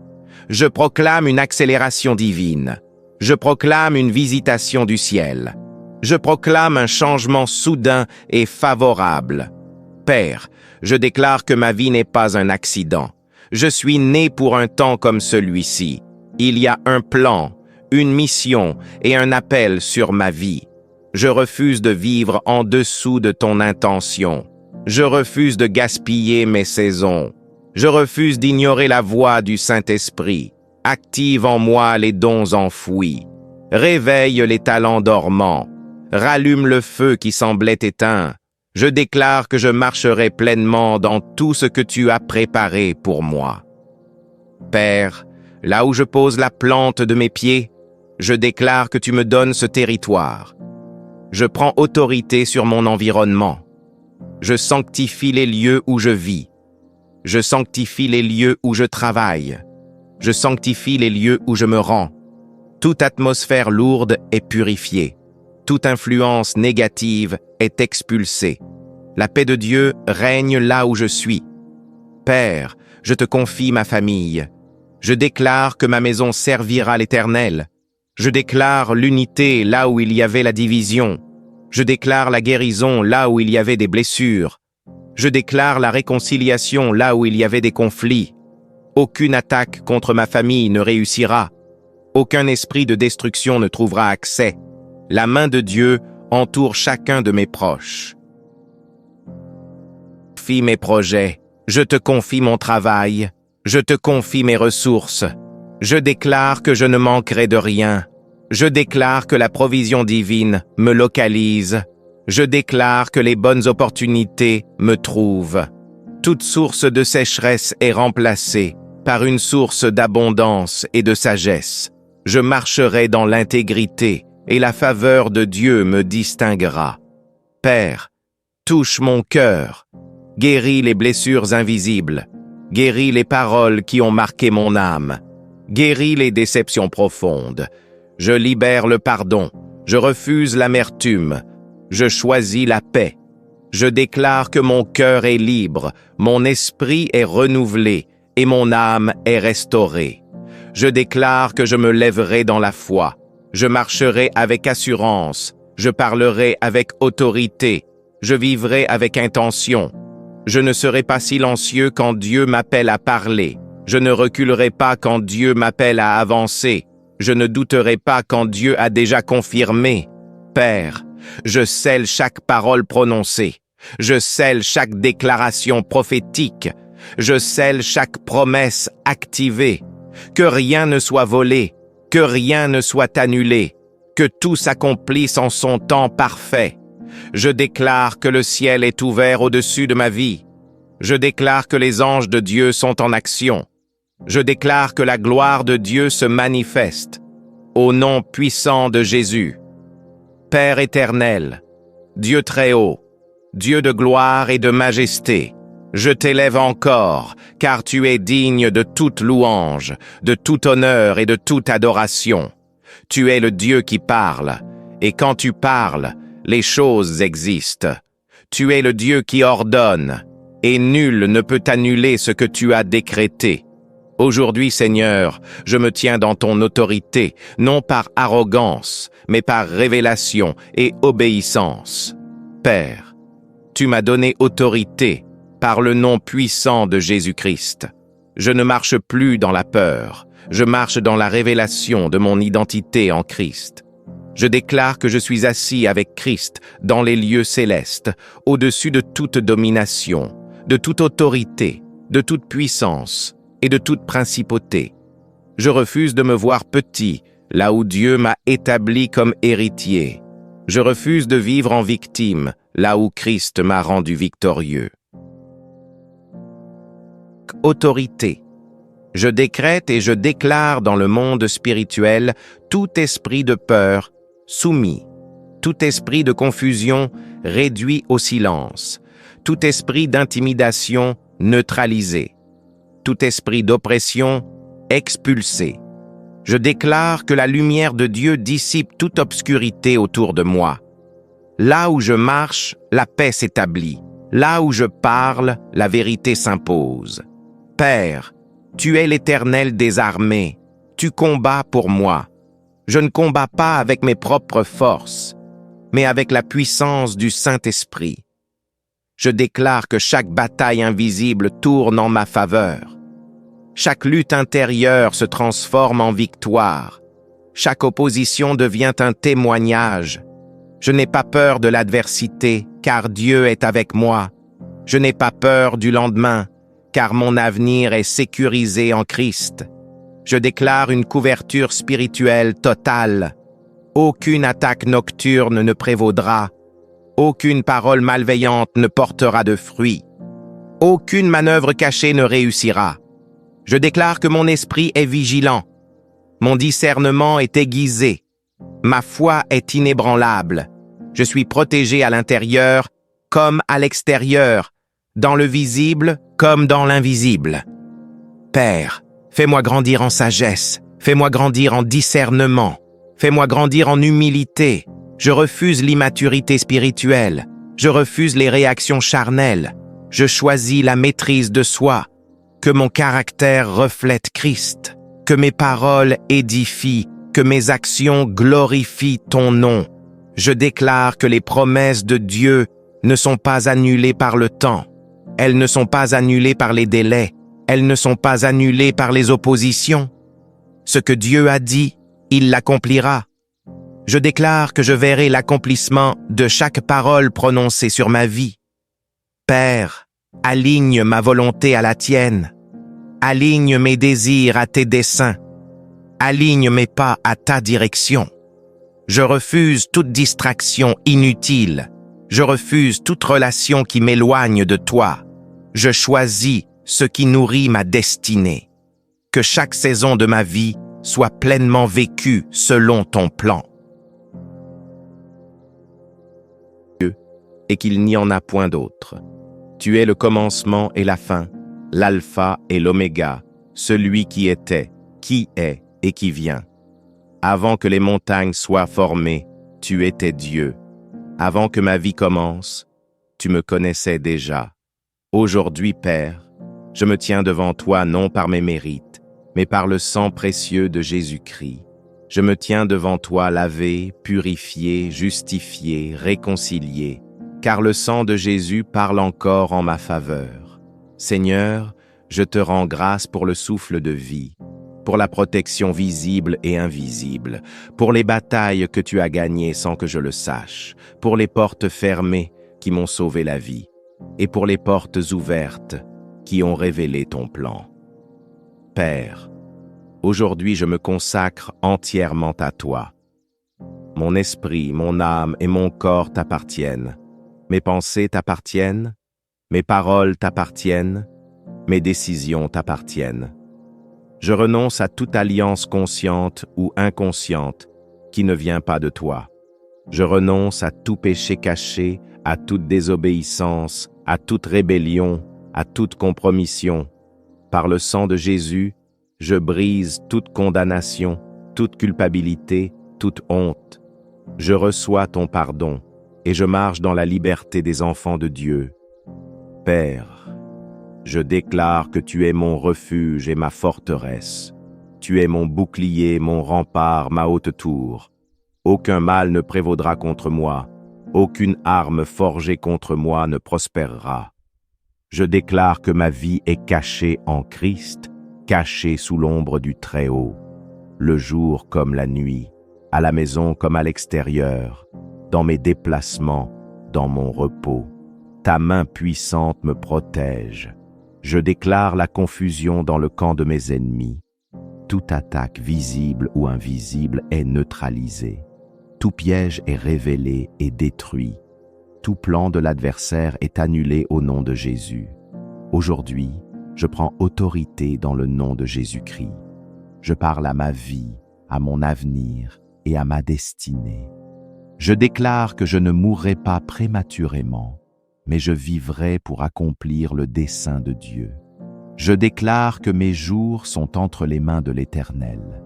Je proclame une accélération divine. Je proclame une visitation du ciel. Je proclame un changement soudain et favorable. Père, je déclare que ma vie n'est pas un accident. Je suis né pour un temps comme celui-ci. Il y a un plan, une mission et un appel sur ma vie. Je refuse de vivre en dessous de ton intention. Je refuse de gaspiller mes saisons. Je refuse d'ignorer la voix du Saint-Esprit. Active en moi les dons enfouis. Réveille les talents dormants. Rallume le feu qui semblait éteint. Je déclare que je marcherai pleinement dans tout ce que tu as préparé pour moi. Père, là où je pose la plante de mes pieds, je déclare que tu me donnes ce territoire. Je prends autorité sur mon environnement. Je sanctifie les lieux où je vis. Je sanctifie les lieux où je travaille. Je sanctifie les lieux où je me rends. Toute atmosphère lourde est purifiée. Toute influence négative est expulsée. La paix de Dieu règne là où je suis. Père, je te confie ma famille. Je déclare que ma maison servira l'Éternel. Je déclare l'unité là où il y avait la division. Je déclare la guérison là où il y avait des blessures. Je déclare la réconciliation là où il y avait des conflits. Aucune attaque contre ma famille ne réussira. Aucun esprit de destruction ne trouvera accès. La main de Dieu entoure chacun de mes proches. Confie mes projets, je te confie mon travail, je te confie mes ressources. Je déclare que je ne manquerai de rien. Je déclare que la provision divine me localise. Je déclare que les bonnes opportunités me trouvent. Toute source de sécheresse est remplacée par une source d'abondance et de sagesse. Je marcherai dans l'intégrité et la faveur de Dieu me distinguera. Père, touche mon cœur, guéris les blessures invisibles, guéris les paroles qui ont marqué mon âme, guéris les déceptions profondes. Je libère le pardon, je refuse l'amertume, je choisis la paix. Je déclare que mon cœur est libre, mon esprit est renouvelé et mon âme est restaurée. Je déclare que je me lèverai dans la foi, je marcherai avec assurance, je parlerai avec autorité, je vivrai avec intention. Je ne serai pas silencieux quand Dieu m'appelle à parler, je ne reculerai pas quand Dieu m'appelle à avancer, je ne douterai pas quand Dieu a déjà confirmé. Père, je scelle chaque parole prononcée, je scelle chaque déclaration prophétique, je scelle chaque promesse activée. Que rien ne soit volé, que rien ne soit annulé, que tout s'accomplisse en son temps parfait. Je déclare que le ciel est ouvert au-dessus de ma vie. Je déclare que les anges de Dieu sont en action. Je déclare que la gloire de Dieu se manifeste. Au nom puissant de Jésus. Père éternel, Dieu très haut, Dieu de gloire et de majesté, je t'élève encore, car tu es digne de toute louange, de tout honneur et de toute adoration. Tu es le Dieu qui parle, et quand tu parles, les choses existent. Tu es le Dieu qui ordonne, et nul ne peut annuler ce que tu as décrété. Aujourd'hui, Seigneur, je me tiens dans ton autorité, non par arrogance, mais par révélation et obéissance. Père, tu m'as donné autorité par le nom puissant de Jésus-Christ. Je ne marche plus dans la peur, je marche dans la révélation de mon identité en Christ. Je déclare que je suis assis avec Christ dans les lieux célestes, au-dessus de toute domination, de toute autorité, de toute puissance et de toute principauté. Je refuse de me voir petit, là où Dieu m'a établi comme héritier. Je refuse de vivre en victime, là où Christ m'a rendu victorieux. Autorité. Je décrète et je déclare dans le monde spirituel tout esprit de peur soumis, tout esprit de confusion réduit au silence, tout esprit d'intimidation neutralisé, tout esprit d'oppression expulsé. Je déclare que la lumière de Dieu dissipe toute obscurité autour de moi. Là où je marche, la paix s'établit. Là où je parle, la vérité s'impose. Père, tu es l'Éternel des armées. Tu combats pour moi. Je ne combats pas avec mes propres forces, mais avec la puissance du Saint-Esprit. Je déclare que chaque bataille invisible tourne en ma faveur. Chaque lutte intérieure se transforme en victoire. Chaque opposition devient un témoignage. Je n'ai pas peur de l'adversité, car Dieu est avec moi. Je n'ai pas peur du lendemain, car mon avenir est sécurisé en Christ. Je déclare une couverture spirituelle totale. Aucune attaque nocturne ne prévaudra. Aucune parole malveillante ne portera de fruits. Aucune manœuvre cachée ne réussira. Je déclare que mon esprit est vigilant. Mon discernement est aiguisé. Ma foi est inébranlable. Je suis protégé à l'intérieur comme à l'extérieur, dans le visible comme dans l'invisible. Père, fais-moi grandir en sagesse, fais-moi grandir en discernement, fais-moi grandir en humilité. Je refuse l'immaturité spirituelle, je refuse les réactions charnelles, je choisis la maîtrise de soi. que mon caractère reflète Christ, que mes paroles édifient, que mes actions glorifient ton nom. Je déclare que les promesses de Dieu ne sont pas annulées par le temps. Elles ne sont pas annulées par les délais. Elles ne sont pas annulées par les oppositions. Ce que Dieu a dit, il l'accomplira. Je déclare que je verrai l'accomplissement de chaque parole prononcée sur ma vie. Père, aligne ma volonté à la tienne. Aligne mes désirs à tes desseins. Aligne mes pas à ta direction. Je refuse toute distraction inutile. Je refuse toute relation qui m'éloigne de toi. Je choisis ce qui nourrit ma destinée. Que chaque saison de ma vie soit pleinement vécue selon ton plan. Et qu'il n'y en a point d'autre. Tu es le commencement et la fin, l'alpha et l'oméga, celui qui était, qui est et qui vient. Avant que les montagnes soient formées, tu étais Dieu. Avant que ma vie commence, tu me connaissais déjà. Aujourd'hui, Père, je me tiens devant toi non par mes mérites, mais par le sang précieux de Jésus-Christ. Je me tiens devant toi lavé, purifié, justifié, réconcilié, car le sang de Jésus parle encore en ma faveur. Seigneur, je te rends grâce pour le souffle de vie, pour la protection visible et invisible, pour les batailles que tu as gagnées sans que je le sache, pour les portes fermées qui m'ont sauvé la vie, et pour les portes ouvertes qui ont révélé ton plan. Père, aujourd'hui je me consacre entièrement à toi. Mon esprit, mon âme et mon corps t'appartiennent. Mes pensées t'appartiennent, mes paroles t'appartiennent, mes décisions t'appartiennent. Je renonce à toute alliance consciente ou inconsciente qui ne vient pas de toi. Je renonce à tout péché caché, à toute désobéissance, à toute rébellion, à toute compromission. Par le sang de Jésus, je brise toute condamnation, toute culpabilité, toute honte. Je reçois ton pardon et je marche dans la liberté des enfants de Dieu. Père, je déclare que tu es mon refuge et ma forteresse. Tu es mon bouclier, mon rempart, ma haute tour. Aucun mal ne prévaudra contre moi. Aucune arme forgée contre moi ne prospérera. Je déclare que ma vie est cachée en Christ, cachée sous l'ombre du Très-Haut, le jour comme la nuit, à la maison comme à l'extérieur, dans mes déplacements, dans mon repos. Ta main puissante me protège. Je déclare la confusion dans le camp de mes ennemis. Toute attaque visible ou invisible est neutralisée. Tout piège est révélé et détruit. Tout plan de l'adversaire est annulé au nom de Jésus. Aujourd'hui, je prends autorité dans le nom de Jésus-Christ. Je parle à ma vie, à mon avenir et à ma destinée. Je déclare que je ne mourrai pas prématurément, mais je vivrai pour accomplir le dessein de Dieu. Je déclare que mes jours sont entre les mains de l'Éternel.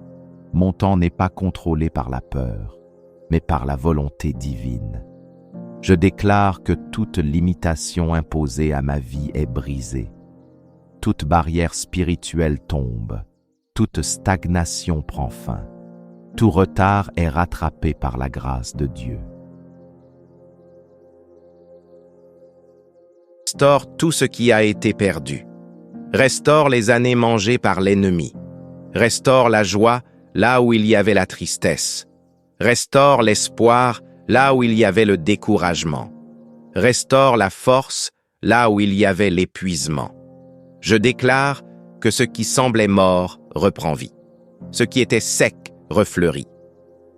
Mon temps n'est pas contrôlé par la peur, mais par la volonté divine. Je déclare que toute limitation imposée à ma vie est brisée. Toute barrière spirituelle tombe. Toute stagnation prend fin. Tout retard est rattrapé par la grâce de Dieu. Restaure tout ce qui a été perdu. Restaure les années mangées par l'ennemi. Restaure la joie là où il y avait la tristesse. Restaure l'espoir là où il y avait le découragement. Restaure la force là où il y avait l'épuisement. Je déclare que ce qui semblait mort reprend vie. Ce qui était sec refleurit.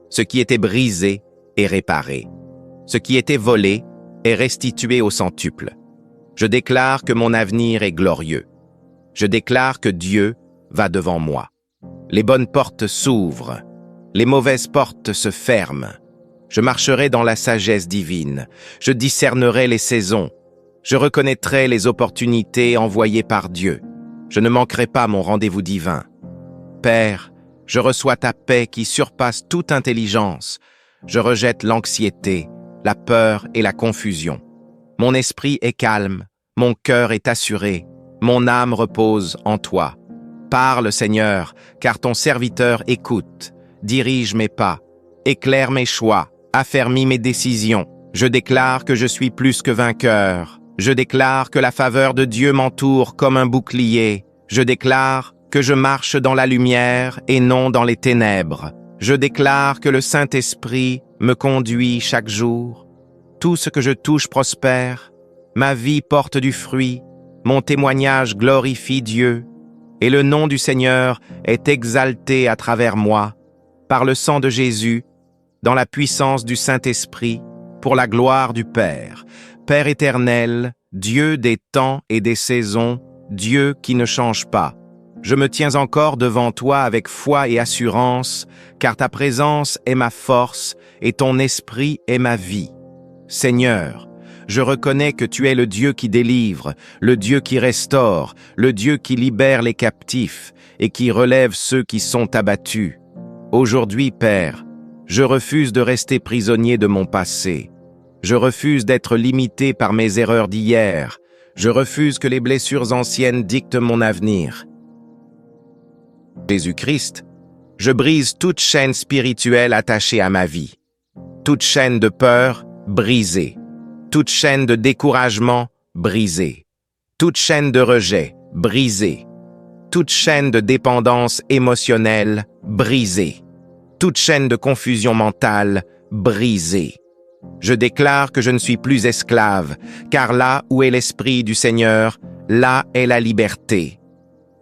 Ce qui était brisé est réparé. Ce qui était volé est restitué au centuple. Je déclare que mon avenir est glorieux. Je déclare que Dieu va devant moi. Les bonnes portes s'ouvrent. Les mauvaises portes se ferment. Je marcherai dans la sagesse divine. Je discernerai les saisons. Je reconnaîtrai les opportunités envoyées par Dieu. Je ne manquerai pas mon rendez-vous divin. Père, je reçois ta paix qui surpasse toute intelligence. Je rejette l'anxiété, la peur et la confusion. Mon esprit est calme, mon cœur est assuré. Mon âme repose en toi. Parle, Seigneur, car ton serviteur écoute. Dirige mes pas, éclaire mes choix, affermis mes décisions. Je déclare que je suis plus que vainqueur. Je déclare que la faveur de Dieu m'entoure comme un bouclier. Je déclare que je marche dans la lumière et non dans les ténèbres. Je déclare que le Saint-Esprit me conduit chaque jour. Tout ce que je touche prospère. Ma vie porte du fruit. Mon témoignage glorifie Dieu. Et le nom du Seigneur est exalté à travers moi. Par le sang de Jésus, dans la puissance du Saint-Esprit, pour la gloire du Père. Père éternel, Dieu des temps et des saisons, Dieu qui ne change pas. Je me tiens encore devant toi avec foi et assurance, car ta présence est ma force et ton esprit est ma vie. Seigneur, je reconnais que tu es le Dieu qui délivre, le Dieu qui restaure, le Dieu qui libère les captifs et qui relève ceux qui sont abattus. Aujourd'hui, Père, je refuse de rester prisonnier de mon passé. Je refuse d'être limité par mes erreurs d'hier. Je refuse que les blessures anciennes dictent mon avenir. Jésus-Christ, je brise toute chaîne spirituelle attachée à ma vie. Toute chaîne de peur, brisée. Toute chaîne de découragement, brisée. Toute chaîne de rejet, brisée. Toute chaîne de dépendance émotionnelle, brisée. Toute chaîne de confusion mentale, brisée. Je déclare que je ne suis plus esclave, car là où est l'Esprit du Seigneur, là est la liberté.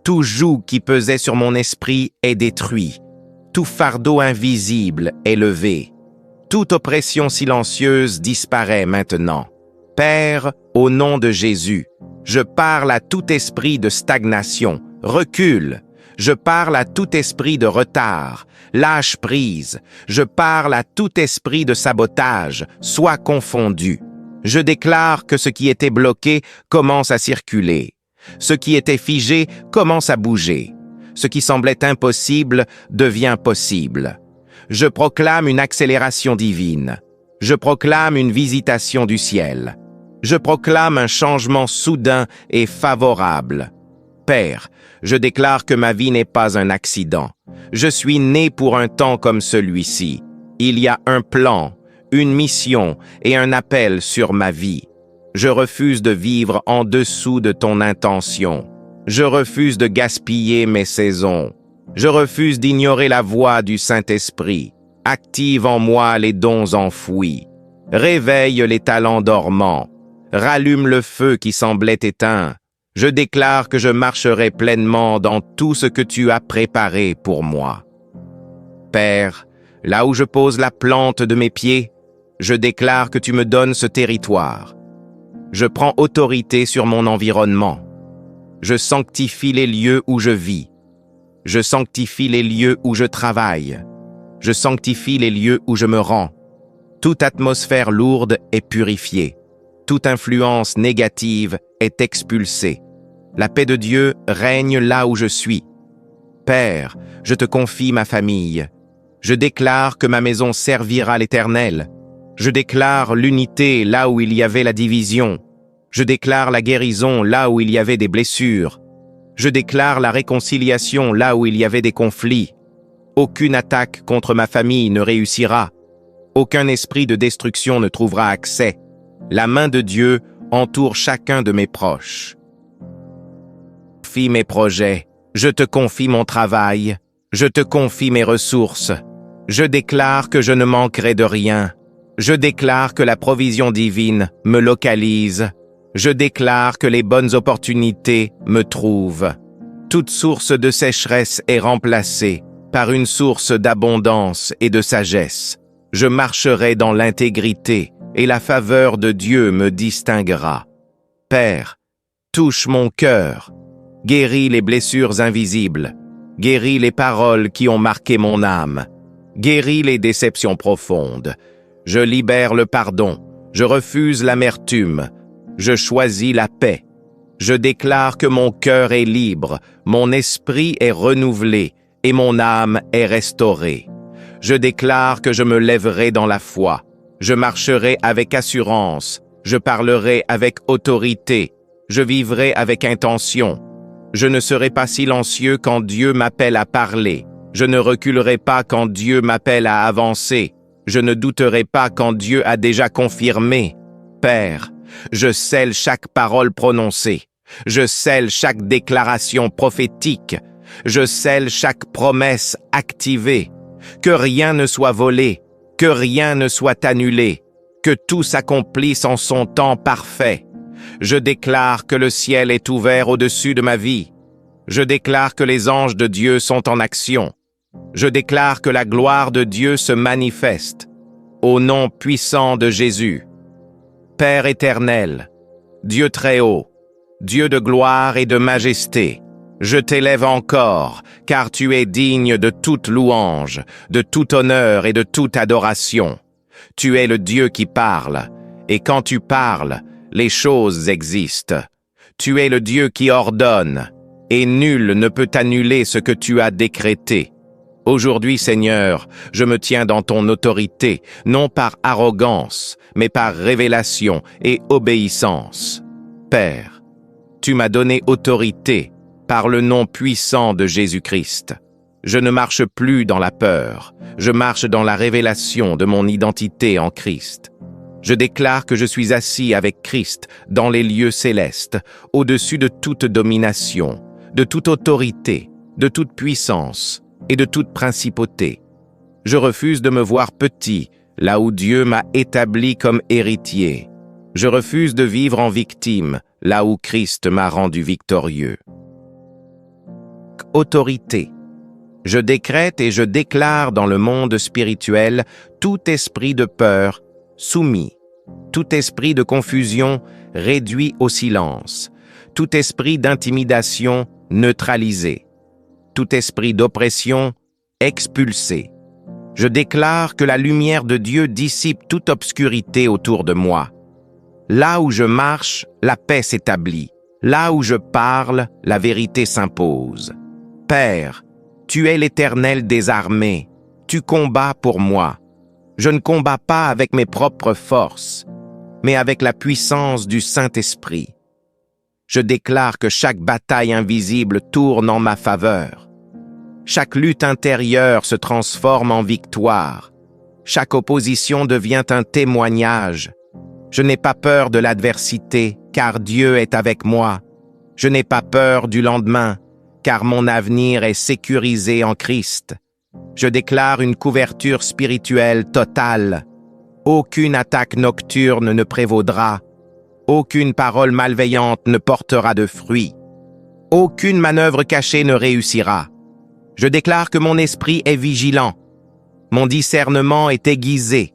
Tout joug qui pesait sur mon esprit est détruit. Tout fardeau invisible est levé. Toute oppression silencieuse disparaît maintenant. Père, au nom de Jésus, je parle à tout esprit de stagnation, recule. Je parle à tout esprit de retard, lâche prise. Je parle à tout esprit de sabotage, sois confondu. Je déclare que ce qui était bloqué commence à circuler. Ce qui était figé commence à bouger. Ce qui semblait impossible devient possible. Je proclame une accélération divine. Je proclame une visitation du ciel. Je proclame un changement soudain et favorable. Père, je déclare que ma vie n'est pas un accident. Je suis né pour un temps comme celui-ci. Il y a un plan, une mission et un appel sur ma vie. Je refuse de vivre en dessous de ton intention. Je refuse de gaspiller mes saisons. Je refuse d'ignorer la voix du Saint-Esprit. Active en moi les dons enfouis. Réveille les talents dormants. Rallume le feu qui semblait éteint. Je déclare que je marcherai pleinement dans tout ce que tu as préparé pour moi. Père, là où je pose la plante de mes pieds, je déclare que tu me donnes ce territoire. Je prends autorité sur mon environnement. Je sanctifie les lieux où je vis. Je sanctifie les lieux où je travaille. Je sanctifie les lieux où je me rends. Toute atmosphère lourde est purifiée. Toute influence négative est expulsée. La paix de Dieu règne là où je suis. Père, je te confie ma famille. Je déclare que ma maison servira l'Éternel. Je déclare l'unité là où il y avait la division. Je déclare la guérison là où il y avait des blessures. Je déclare la réconciliation là où il y avait des conflits. Aucune attaque contre ma famille ne réussira. Aucun esprit de destruction ne trouvera accès. La main de Dieu entoure chacun de mes proches. Je te confie mes projets, je te confie mon travail, je te confie mes ressources. Je déclare que je ne manquerai de rien. Je déclare que la provision divine me localise. Je déclare que les bonnes opportunités me trouvent. Toute source de sécheresse est remplacée par une source d'abondance et de sagesse. Je marcherai dans l'intégrité et la faveur de Dieu me distinguera. Père, touche mon cœur, guéris les blessures invisibles, guéris les paroles qui ont marqué mon âme, guéris les déceptions profondes. Je libère le pardon, je refuse l'amertume, je choisis la paix. Je déclare que mon cœur est libre, mon esprit est renouvelé et mon âme est restaurée. Je déclare que je me lèverai dans la foi. Je marcherai avec assurance. Je parlerai avec autorité. Je vivrai avec intention. Je ne serai pas silencieux quand Dieu m'appelle à parler. Je ne reculerai pas quand Dieu m'appelle à avancer. Je ne douterai pas quand Dieu a déjà confirmé. Père, je scelle chaque parole prononcée. Je scelle chaque déclaration prophétique. Je scelle chaque promesse activée. Que rien ne soit volé, que rien ne soit annulé, que tout s'accomplisse en son temps parfait. Je déclare que le ciel est ouvert au-dessus de ma vie. Je déclare que les anges de Dieu sont en action. Je déclare que la gloire de Dieu se manifeste. Au nom puissant de Jésus. Père éternel, Dieu très haut, Dieu de gloire et de majesté, je t'élève encore, car tu es digne de toute louange, de tout honneur et de toute adoration. Tu es le Dieu qui parle, et quand tu parles, les choses existent. Tu es le Dieu qui ordonne, et nul ne peut annuler ce que tu as décrété. Aujourd'hui, Seigneur, je me tiens dans ton autorité, non par arrogance, mais par révélation et obéissance. Père, tu m'as donné autorité par le nom puissant de Jésus-Christ. Je ne marche plus dans la peur, je marche dans la révélation de mon identité en Christ. Je déclare que je suis assis avec Christ dans les lieux célestes, au-dessus de toute domination, de toute autorité, de toute puissance et de toute principauté. Je refuse de me voir petit, là où Dieu m'a établi comme héritier. Je refuse de vivre en victime, là où Christ m'a rendu victorieux. Autorité. Je décrète et je déclare dans le monde spirituel tout esprit de peur soumis, tout esprit de confusion réduit au silence, tout esprit d'intimidation neutralisé, tout esprit d'oppression expulsé. Je déclare que la lumière de Dieu dissipe toute obscurité autour de moi. Là où je marche, la paix s'établit. Là où je parle, la vérité s'impose. Père, tu es l'Éternel des armées. Tu combats pour moi. Je ne combats pas avec mes propres forces, mais avec la puissance du Saint-Esprit. Je déclare que chaque bataille invisible tourne en ma faveur. Chaque lutte intérieure se transforme en victoire. Chaque opposition devient un témoignage. Je n'ai pas peur de l'adversité, car Dieu est avec moi. Je n'ai pas peur du lendemain, car mon avenir est sécurisé en Christ. Je déclare une couverture spirituelle totale. Aucune attaque nocturne ne prévaudra. Aucune parole malveillante ne portera de fruit. Aucune manœuvre cachée ne réussira. Je déclare que mon esprit est vigilant. Mon discernement est aiguisé.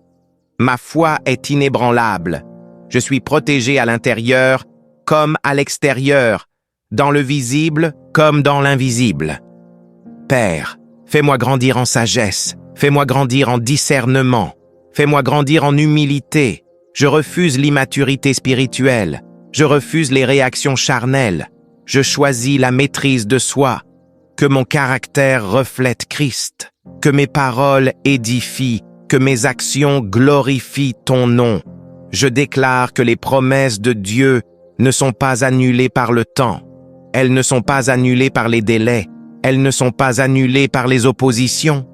Ma foi est inébranlable. Je suis protégé à l'intérieur comme à l'extérieur, dans le visible comme dans l'invisible. Père, fais-moi grandir en sagesse, fais-moi grandir en discernement, fais-moi grandir en humilité. Je refuse l'immaturité spirituelle, je refuse les réactions charnelles, je choisis la maîtrise de soi. Que mon caractère reflète Christ, que mes paroles édifient, que mes actions glorifient ton nom. Je déclare que les promesses de Dieu ne sont pas annulées par le temps. Elles ne sont pas annulées par les délais. Elles ne sont pas annulées par les oppositions.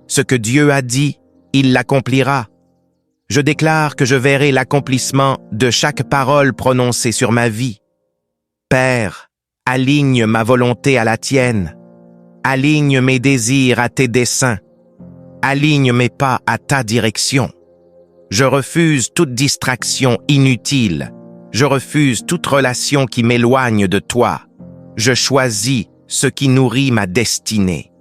Ce que Dieu a dit, il l'accomplira. Je déclare que je verrai l'accomplissement de chaque parole prononcée sur ma vie. Père, aligne ma volonté à la tienne. Aligne mes désirs à tes desseins. Aligne mes pas à ta direction. Je refuse toute distraction inutile. Je refuse toute relation qui m'éloigne de toi. Je choisis ce qui nourrit ma destinée.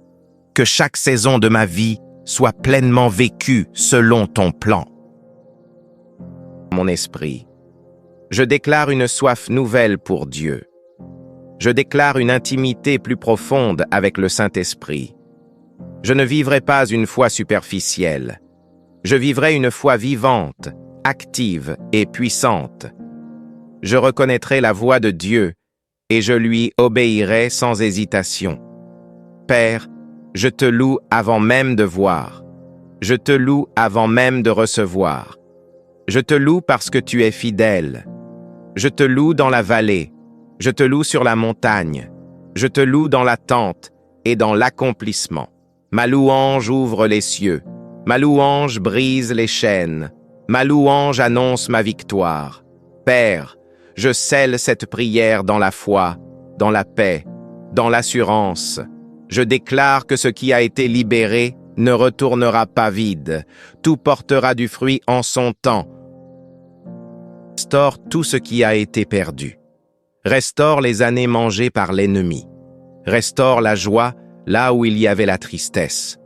Que chaque saison de ma vie soit pleinement vécue selon ton plan. Mon esprit, je déclare une soif nouvelle pour Dieu. Je déclare une intimité plus profonde avec le Saint-Esprit. Je ne vivrai pas une foi superficielle. Je vivrai une foi vivante, active et puissante. Je reconnaîtrai la voix de Dieu et je lui obéirai sans hésitation. Père, je te loue avant même de voir. Je te loue avant même de recevoir. Je te loue parce que tu es fidèle. Je te loue dans la vallée, je te loue sur la montagne, je te loue dans la tente et dans l'accomplissement. Ma louange ouvre les cieux, ma louange brise les chaînes, ma louange annonce ma victoire. Père, je scelle cette prière dans la foi, dans la paix, dans l'assurance. Je déclare que ce qui a été libéré ne retournera pas vide, tout portera du fruit en son temps. Restaure tout ce qui a été perdu. Restaure les années mangées par l'ennemi. Restaure la joie là où il y avait la tristesse.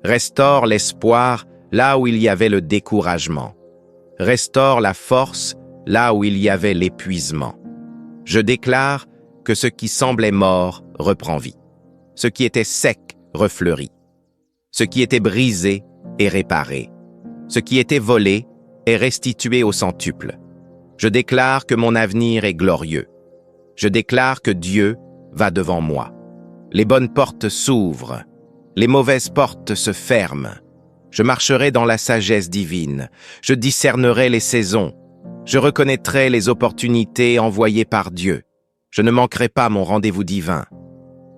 Restaure l'espoir là où il y avait le découragement. Restaure la force là où il y avait l'épuisement. Je déclare que ce qui semblait mort reprend vie. Ce qui était sec refleurit. Ce qui était brisé est réparé. Ce qui était volé est restitué au centuple. Je déclare que mon avenir est glorieux. Je déclare que Dieu va devant moi. Les bonnes portes s'ouvrent. Les mauvaises portes se ferment. Je marcherai dans la sagesse divine. Je discernerai les saisons. Je reconnaîtrai les opportunités envoyées par Dieu. Je ne manquerai pas mon rendez-vous divin.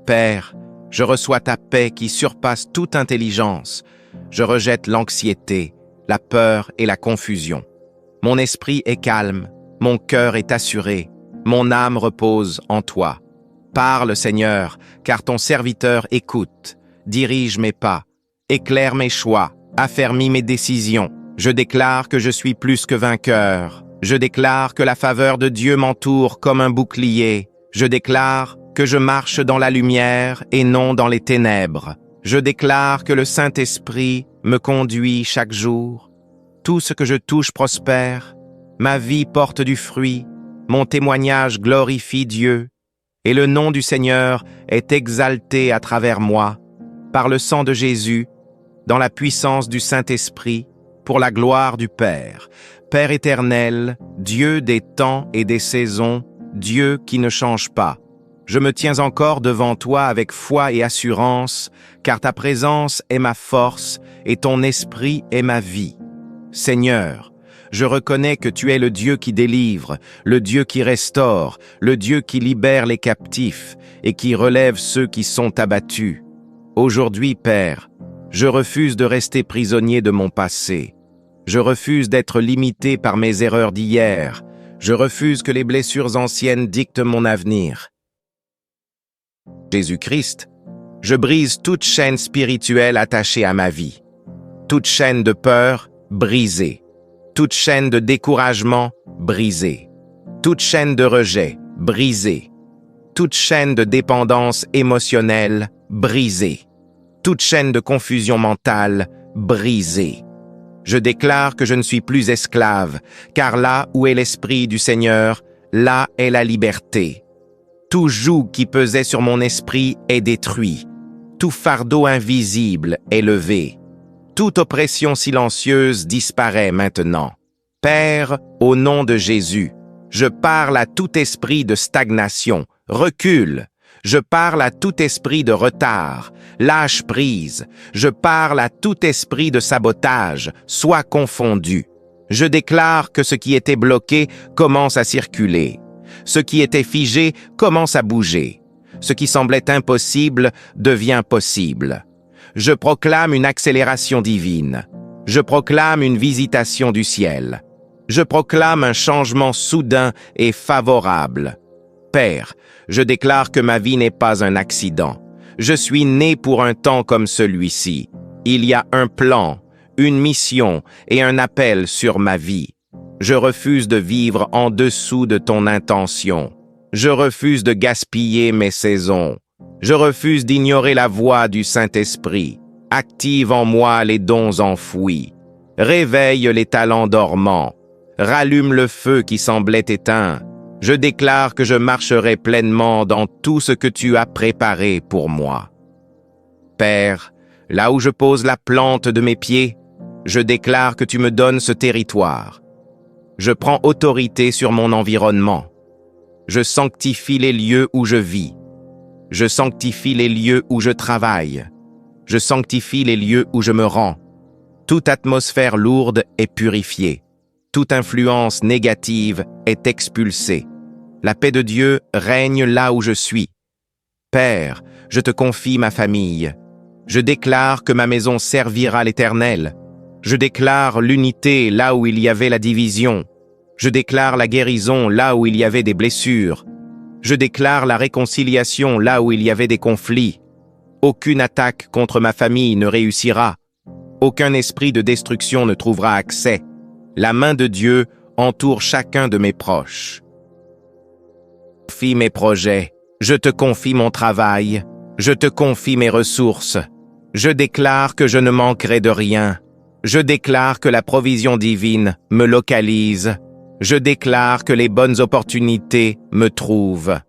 Père, je reçois ta paix qui surpasse toute intelligence. Je rejette l'anxiété, la peur et la confusion. Mon esprit est calme, mon cœur est assuré, mon âme repose en toi. Parle, Seigneur, car ton serviteur écoute. Dirige mes pas, éclaire mes choix, affermis mes décisions. Je déclare que je suis plus que vainqueur. Je déclare que la faveur de Dieu m'entoure comme un bouclier. Je déclare que je marche dans la lumière et non dans les ténèbres. Je déclare que le Saint-Esprit me conduit chaque jour. Tout ce que je touche prospère. Ma vie porte du fruit. Mon témoignage glorifie Dieu. Et le nom du Seigneur est exalté à travers moi. Par le sang de Jésus, dans la puissance du Saint-Esprit, pour la gloire du Père. Père éternel, Dieu des temps et des saisons, Dieu qui ne change pas. Je me tiens encore devant toi avec foi et assurance, car ta présence est ma force et ton esprit est ma vie. Seigneur, je reconnais que tu es le Dieu qui délivre, le Dieu qui restaure, le Dieu qui libère les captifs et qui relève ceux qui sont abattus. Aujourd'hui, Père, je refuse de rester prisonnier de mon passé. Je refuse d'être limité par mes erreurs d'hier. Je refuse que les blessures anciennes dictent mon avenir. Jésus-Christ, je brise toute chaîne spirituelle attachée à ma vie. Toute chaîne de peur, brisée. Toute chaîne de découragement, brisée. Toute chaîne de rejet, brisée. Toute chaîne de dépendance émotionnelle, brisée. Toute chaîne de confusion mentale, brisée. Je déclare que je ne suis plus esclave, car là où est l'Esprit du Seigneur, là est la liberté. Tout joug qui pesait sur mon esprit est détruit. Tout fardeau invisible est levé. Toute oppression silencieuse disparaît maintenant. Père, au nom de Jésus, je parle à tout esprit de stagnation, recule. Je parle à tout esprit de retard, lâche prise. Je parle à tout esprit de sabotage, sois confondu. Je déclare que ce qui était bloqué commence à circuler. Ce qui était figé commence à bouger. Ce qui semblait impossible devient possible. Je proclame une accélération divine. Je proclame une visitation du ciel. Je proclame un changement soudain et favorable. Père, je déclare que ma vie n'est pas un accident. Je suis né pour un temps comme celui-ci. Il y a un plan, une mission et un appel sur ma vie. Je refuse de vivre en dessous de ton intention. Je refuse de gaspiller mes saisons. Je refuse d'ignorer la voix du Saint-Esprit. Active en moi les dons enfouis. Réveille les talents dormants. Rallume le feu qui semblait éteint. Je déclare que je marcherai pleinement dans tout ce que tu as préparé pour moi. Père, là où je pose la plante de mes pieds, je déclare que tu me donnes ce territoire. Je prends autorité sur mon environnement. Je sanctifie les lieux où je vis. Je sanctifie les lieux où je travaille. Je sanctifie les lieux où je me rends. Toute atmosphère lourde est purifiée. Toute influence négative est expulsée. La paix de Dieu règne là où je suis. Père, je te confie ma famille. Je déclare que ma maison servira l'Éternel. Je déclare l'unité là où il y avait la division. Je déclare la guérison là où il y avait des blessures. Je déclare la réconciliation là où il y avait des conflits. Aucune attaque contre ma famille ne réussira. Aucun esprit de destruction ne trouvera accès. La main de Dieu entoure chacun de mes proches. Je te confie mes projets, je te confie mon travail, je te confie mes ressources. Je déclare que je ne manquerai de rien. Je déclare que la provision divine me localise. Je déclare que les bonnes opportunités me trouvent.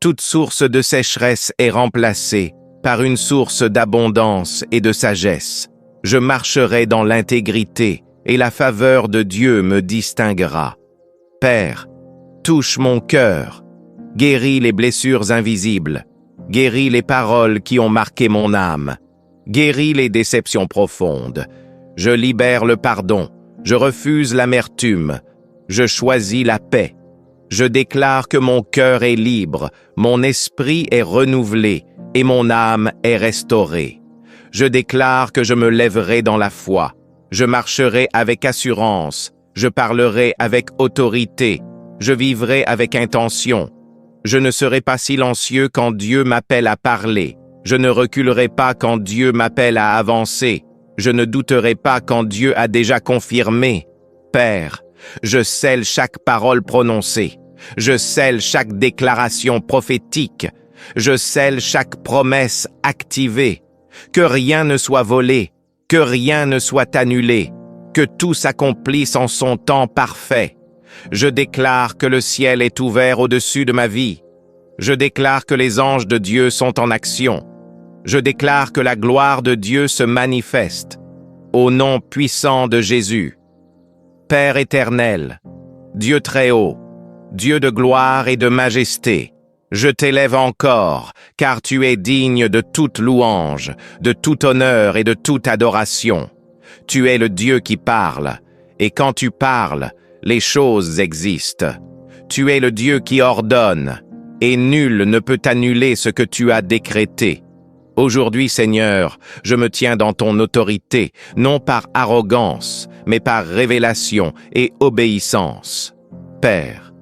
Toute source de sécheresse est remplacée par une source d'abondance et de sagesse. Je marcherai dans l'intégrité et la faveur de Dieu me distinguera. Père, touche mon cœur, guéris les blessures invisibles, guéris les paroles qui ont marqué mon âme, guéris les déceptions profondes. Je libère le pardon, je refuse l'amertume, je choisis la paix. Je déclare que mon cœur est libre, mon esprit est renouvelé et mon âme est restaurée. Je déclare que je me lèverai dans la foi. Je marcherai avec assurance. Je parlerai avec autorité. Je vivrai avec intention. Je ne serai pas silencieux quand Dieu m'appelle à parler. Je ne reculerai pas quand Dieu m'appelle à avancer. Je ne douterai pas quand Dieu a déjà confirmé. Père, je scelle chaque parole prononcée. Je scelle chaque déclaration prophétique. Je scelle chaque promesse activée. Que rien ne soit volé, que rien ne soit annulé, que tout s'accomplisse en son temps parfait. Je déclare que le ciel est ouvert au-dessus de ma vie. Je déclare que les anges de Dieu sont en action. Je déclare que la gloire de Dieu se manifeste. Au nom puissant de Jésus. Père éternel, Dieu très haut, Dieu de gloire et de majesté, je t'élève encore, car tu es digne de toute louange, de tout honneur et de toute adoration. Tu es le Dieu qui parle, et quand tu parles, les choses existent. Tu es le Dieu qui ordonne, et nul ne peut annuler ce que tu as décrété. Aujourd'hui, Seigneur, je me tiens dans ton autorité, non par arrogance, mais par révélation et obéissance. Père,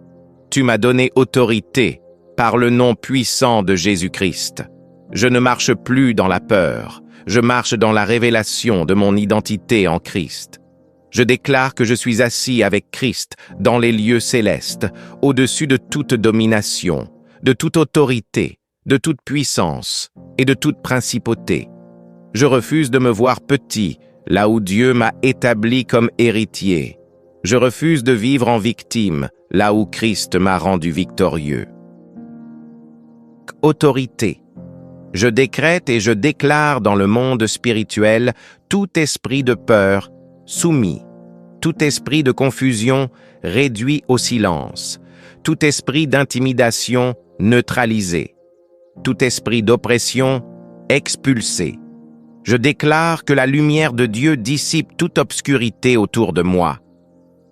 tu m'as donné autorité, par le nom puissant de Jésus-Christ. Je ne marche plus dans la peur, je marche dans la révélation de mon identité en Christ. Je déclare que je suis assis avec Christ dans les lieux célestes, au-dessus de toute domination, de toute autorité, de toute puissance et de toute principauté. Je refuse de me voir petit, là où Dieu m'a établi comme héritier. Je refuse de vivre en victime, là où Christ m'a rendu victorieux. Autorité. Je décrète et je déclare dans le monde spirituel tout esprit de peur soumis, tout esprit de confusion réduit au silence, tout esprit d'intimidation neutralisé, tout esprit d'oppression expulsé. Je déclare que la lumière de Dieu dissipe toute obscurité autour de moi.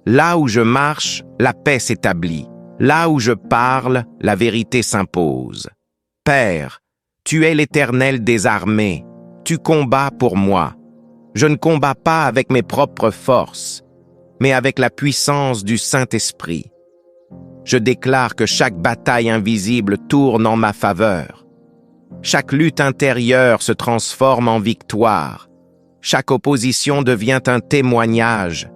Là où je marche, la paix s'établit. Là où je parle, la vérité s'impose. Père, tu es l'Éternel des armées, tu combats pour moi. Je ne combats pas avec mes propres forces, mais avec la puissance du Saint-Esprit. Je déclare que chaque bataille invisible tourne en ma faveur. Chaque lutte intérieure se transforme en victoire. Chaque opposition devient un témoignage.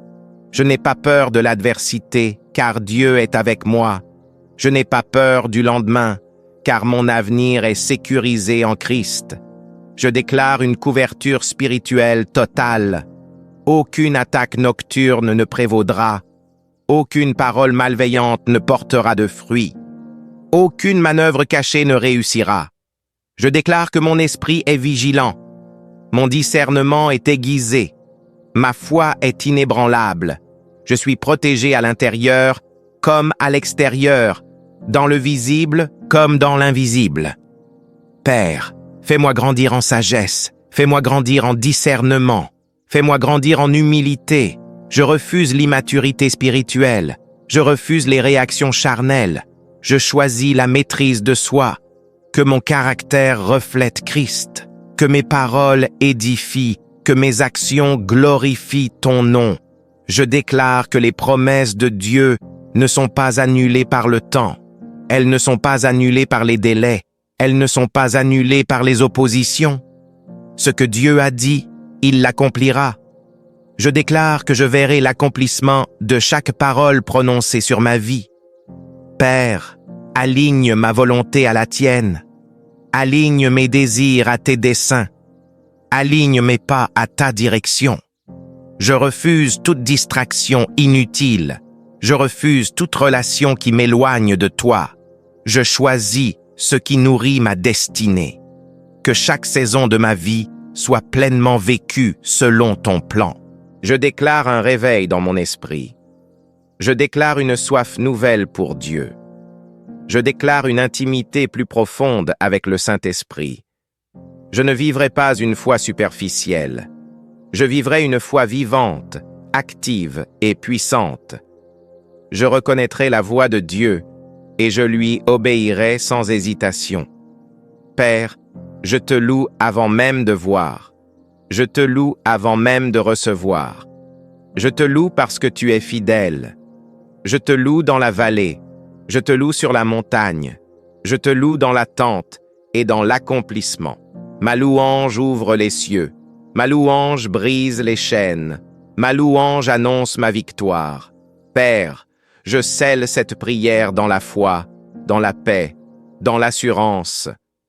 Je n'ai pas peur de l'adversité, car Dieu est avec moi. Je n'ai pas peur du lendemain, car mon avenir est sécurisé en Christ. Je déclare une couverture spirituelle totale. Aucune attaque nocturne ne prévaudra. Aucune parole malveillante ne portera de fruit. Aucune manœuvre cachée ne réussira. Je déclare que mon esprit est vigilant. Mon discernement est aiguisé. Ma foi est inébranlable. Je suis protégé à l'intérieur comme à l'extérieur, dans le visible comme dans l'invisible. Père, fais-moi grandir en sagesse, fais-moi grandir en discernement, fais-moi grandir en humilité. Je refuse l'immaturité spirituelle, je refuse les réactions charnelles, Je choisis la maîtrise de soi, que mon caractère reflète Christ, que mes paroles édifient, que mes actions glorifient ton nom. Je déclare que les promesses de Dieu ne sont pas annulées par le temps. Elles ne sont pas annulées par les délais. Elles ne sont pas annulées par les oppositions. Ce que Dieu a dit, il l'accomplira. Je déclare que je verrai l'accomplissement de chaque parole prononcée sur ma vie. Père, aligne ma volonté à la tienne. Aligne mes désirs à tes desseins. Aligne mes pas à ta direction. Je refuse toute distraction inutile. Je refuse toute relation qui m'éloigne de toi. Je choisis ce qui nourrit ma destinée. Que chaque saison de ma vie soit pleinement vécue selon ton plan. Je déclare un réveil dans mon esprit. Je déclare une soif nouvelle pour Dieu. Je déclare une intimité plus profonde avec le Saint-Esprit. Je ne vivrai pas une foi superficielle. Je vivrai une foi vivante, active et puissante. Je reconnaîtrai la voix de Dieu et je lui obéirai sans hésitation. Père, je te loue avant même de voir. Je te loue avant même de recevoir. Je te loue parce que tu es fidèle. Je te loue dans la vallée. Je te loue sur la montagne. Je te loue dans l'attente et dans l'accomplissement. Ma louange ouvre les cieux. Ma louange brise les chaînes. Ma louange annonce ma victoire. Père, je scelle cette prière dans la foi, dans la paix, dans l'assurance.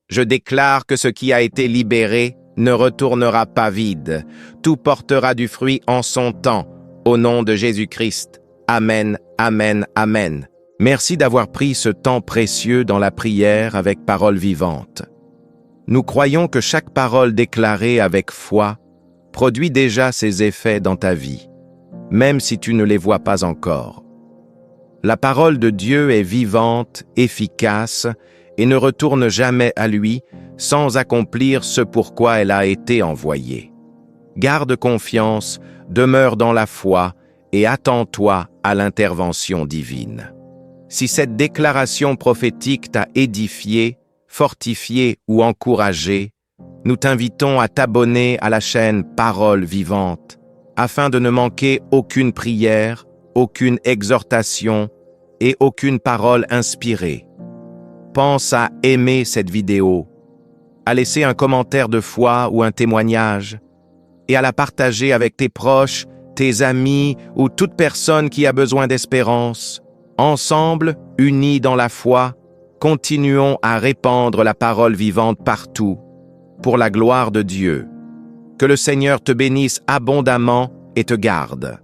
Je déclare que ce qui a été libéré ne retournera pas vide. Tout portera du fruit en son temps. Au nom de Jésus-Christ. Amen, amen, amen. Merci d'avoir pris ce temps précieux dans la prière avec parole vivante. Nous croyons que chaque parole déclarée avec foi produit déjà ses effets dans ta vie, même si tu ne les vois pas encore. La parole de Dieu est vivante, efficace et ne retourne jamais à lui sans accomplir ce pourquoi elle a été envoyée. Garde confiance, demeure dans la foi et attends-toi à l'intervention divine. Si cette déclaration prophétique t'a édifié, fortifié ou encouragé, nous t'invitons à t'abonner à la chaîne Parole Vivante afin de ne manquer aucune prière, aucune exhortation et aucune parole inspirée. Pense à aimer cette vidéo, à laisser un commentaire de foi ou un témoignage et à la partager avec tes proches, tes amis ou toute personne qui a besoin d'espérance. Ensemble, unis dans la foi, continuons à répandre la parole vivante partout, pour la gloire de Dieu. Que le Seigneur te bénisse abondamment et te garde.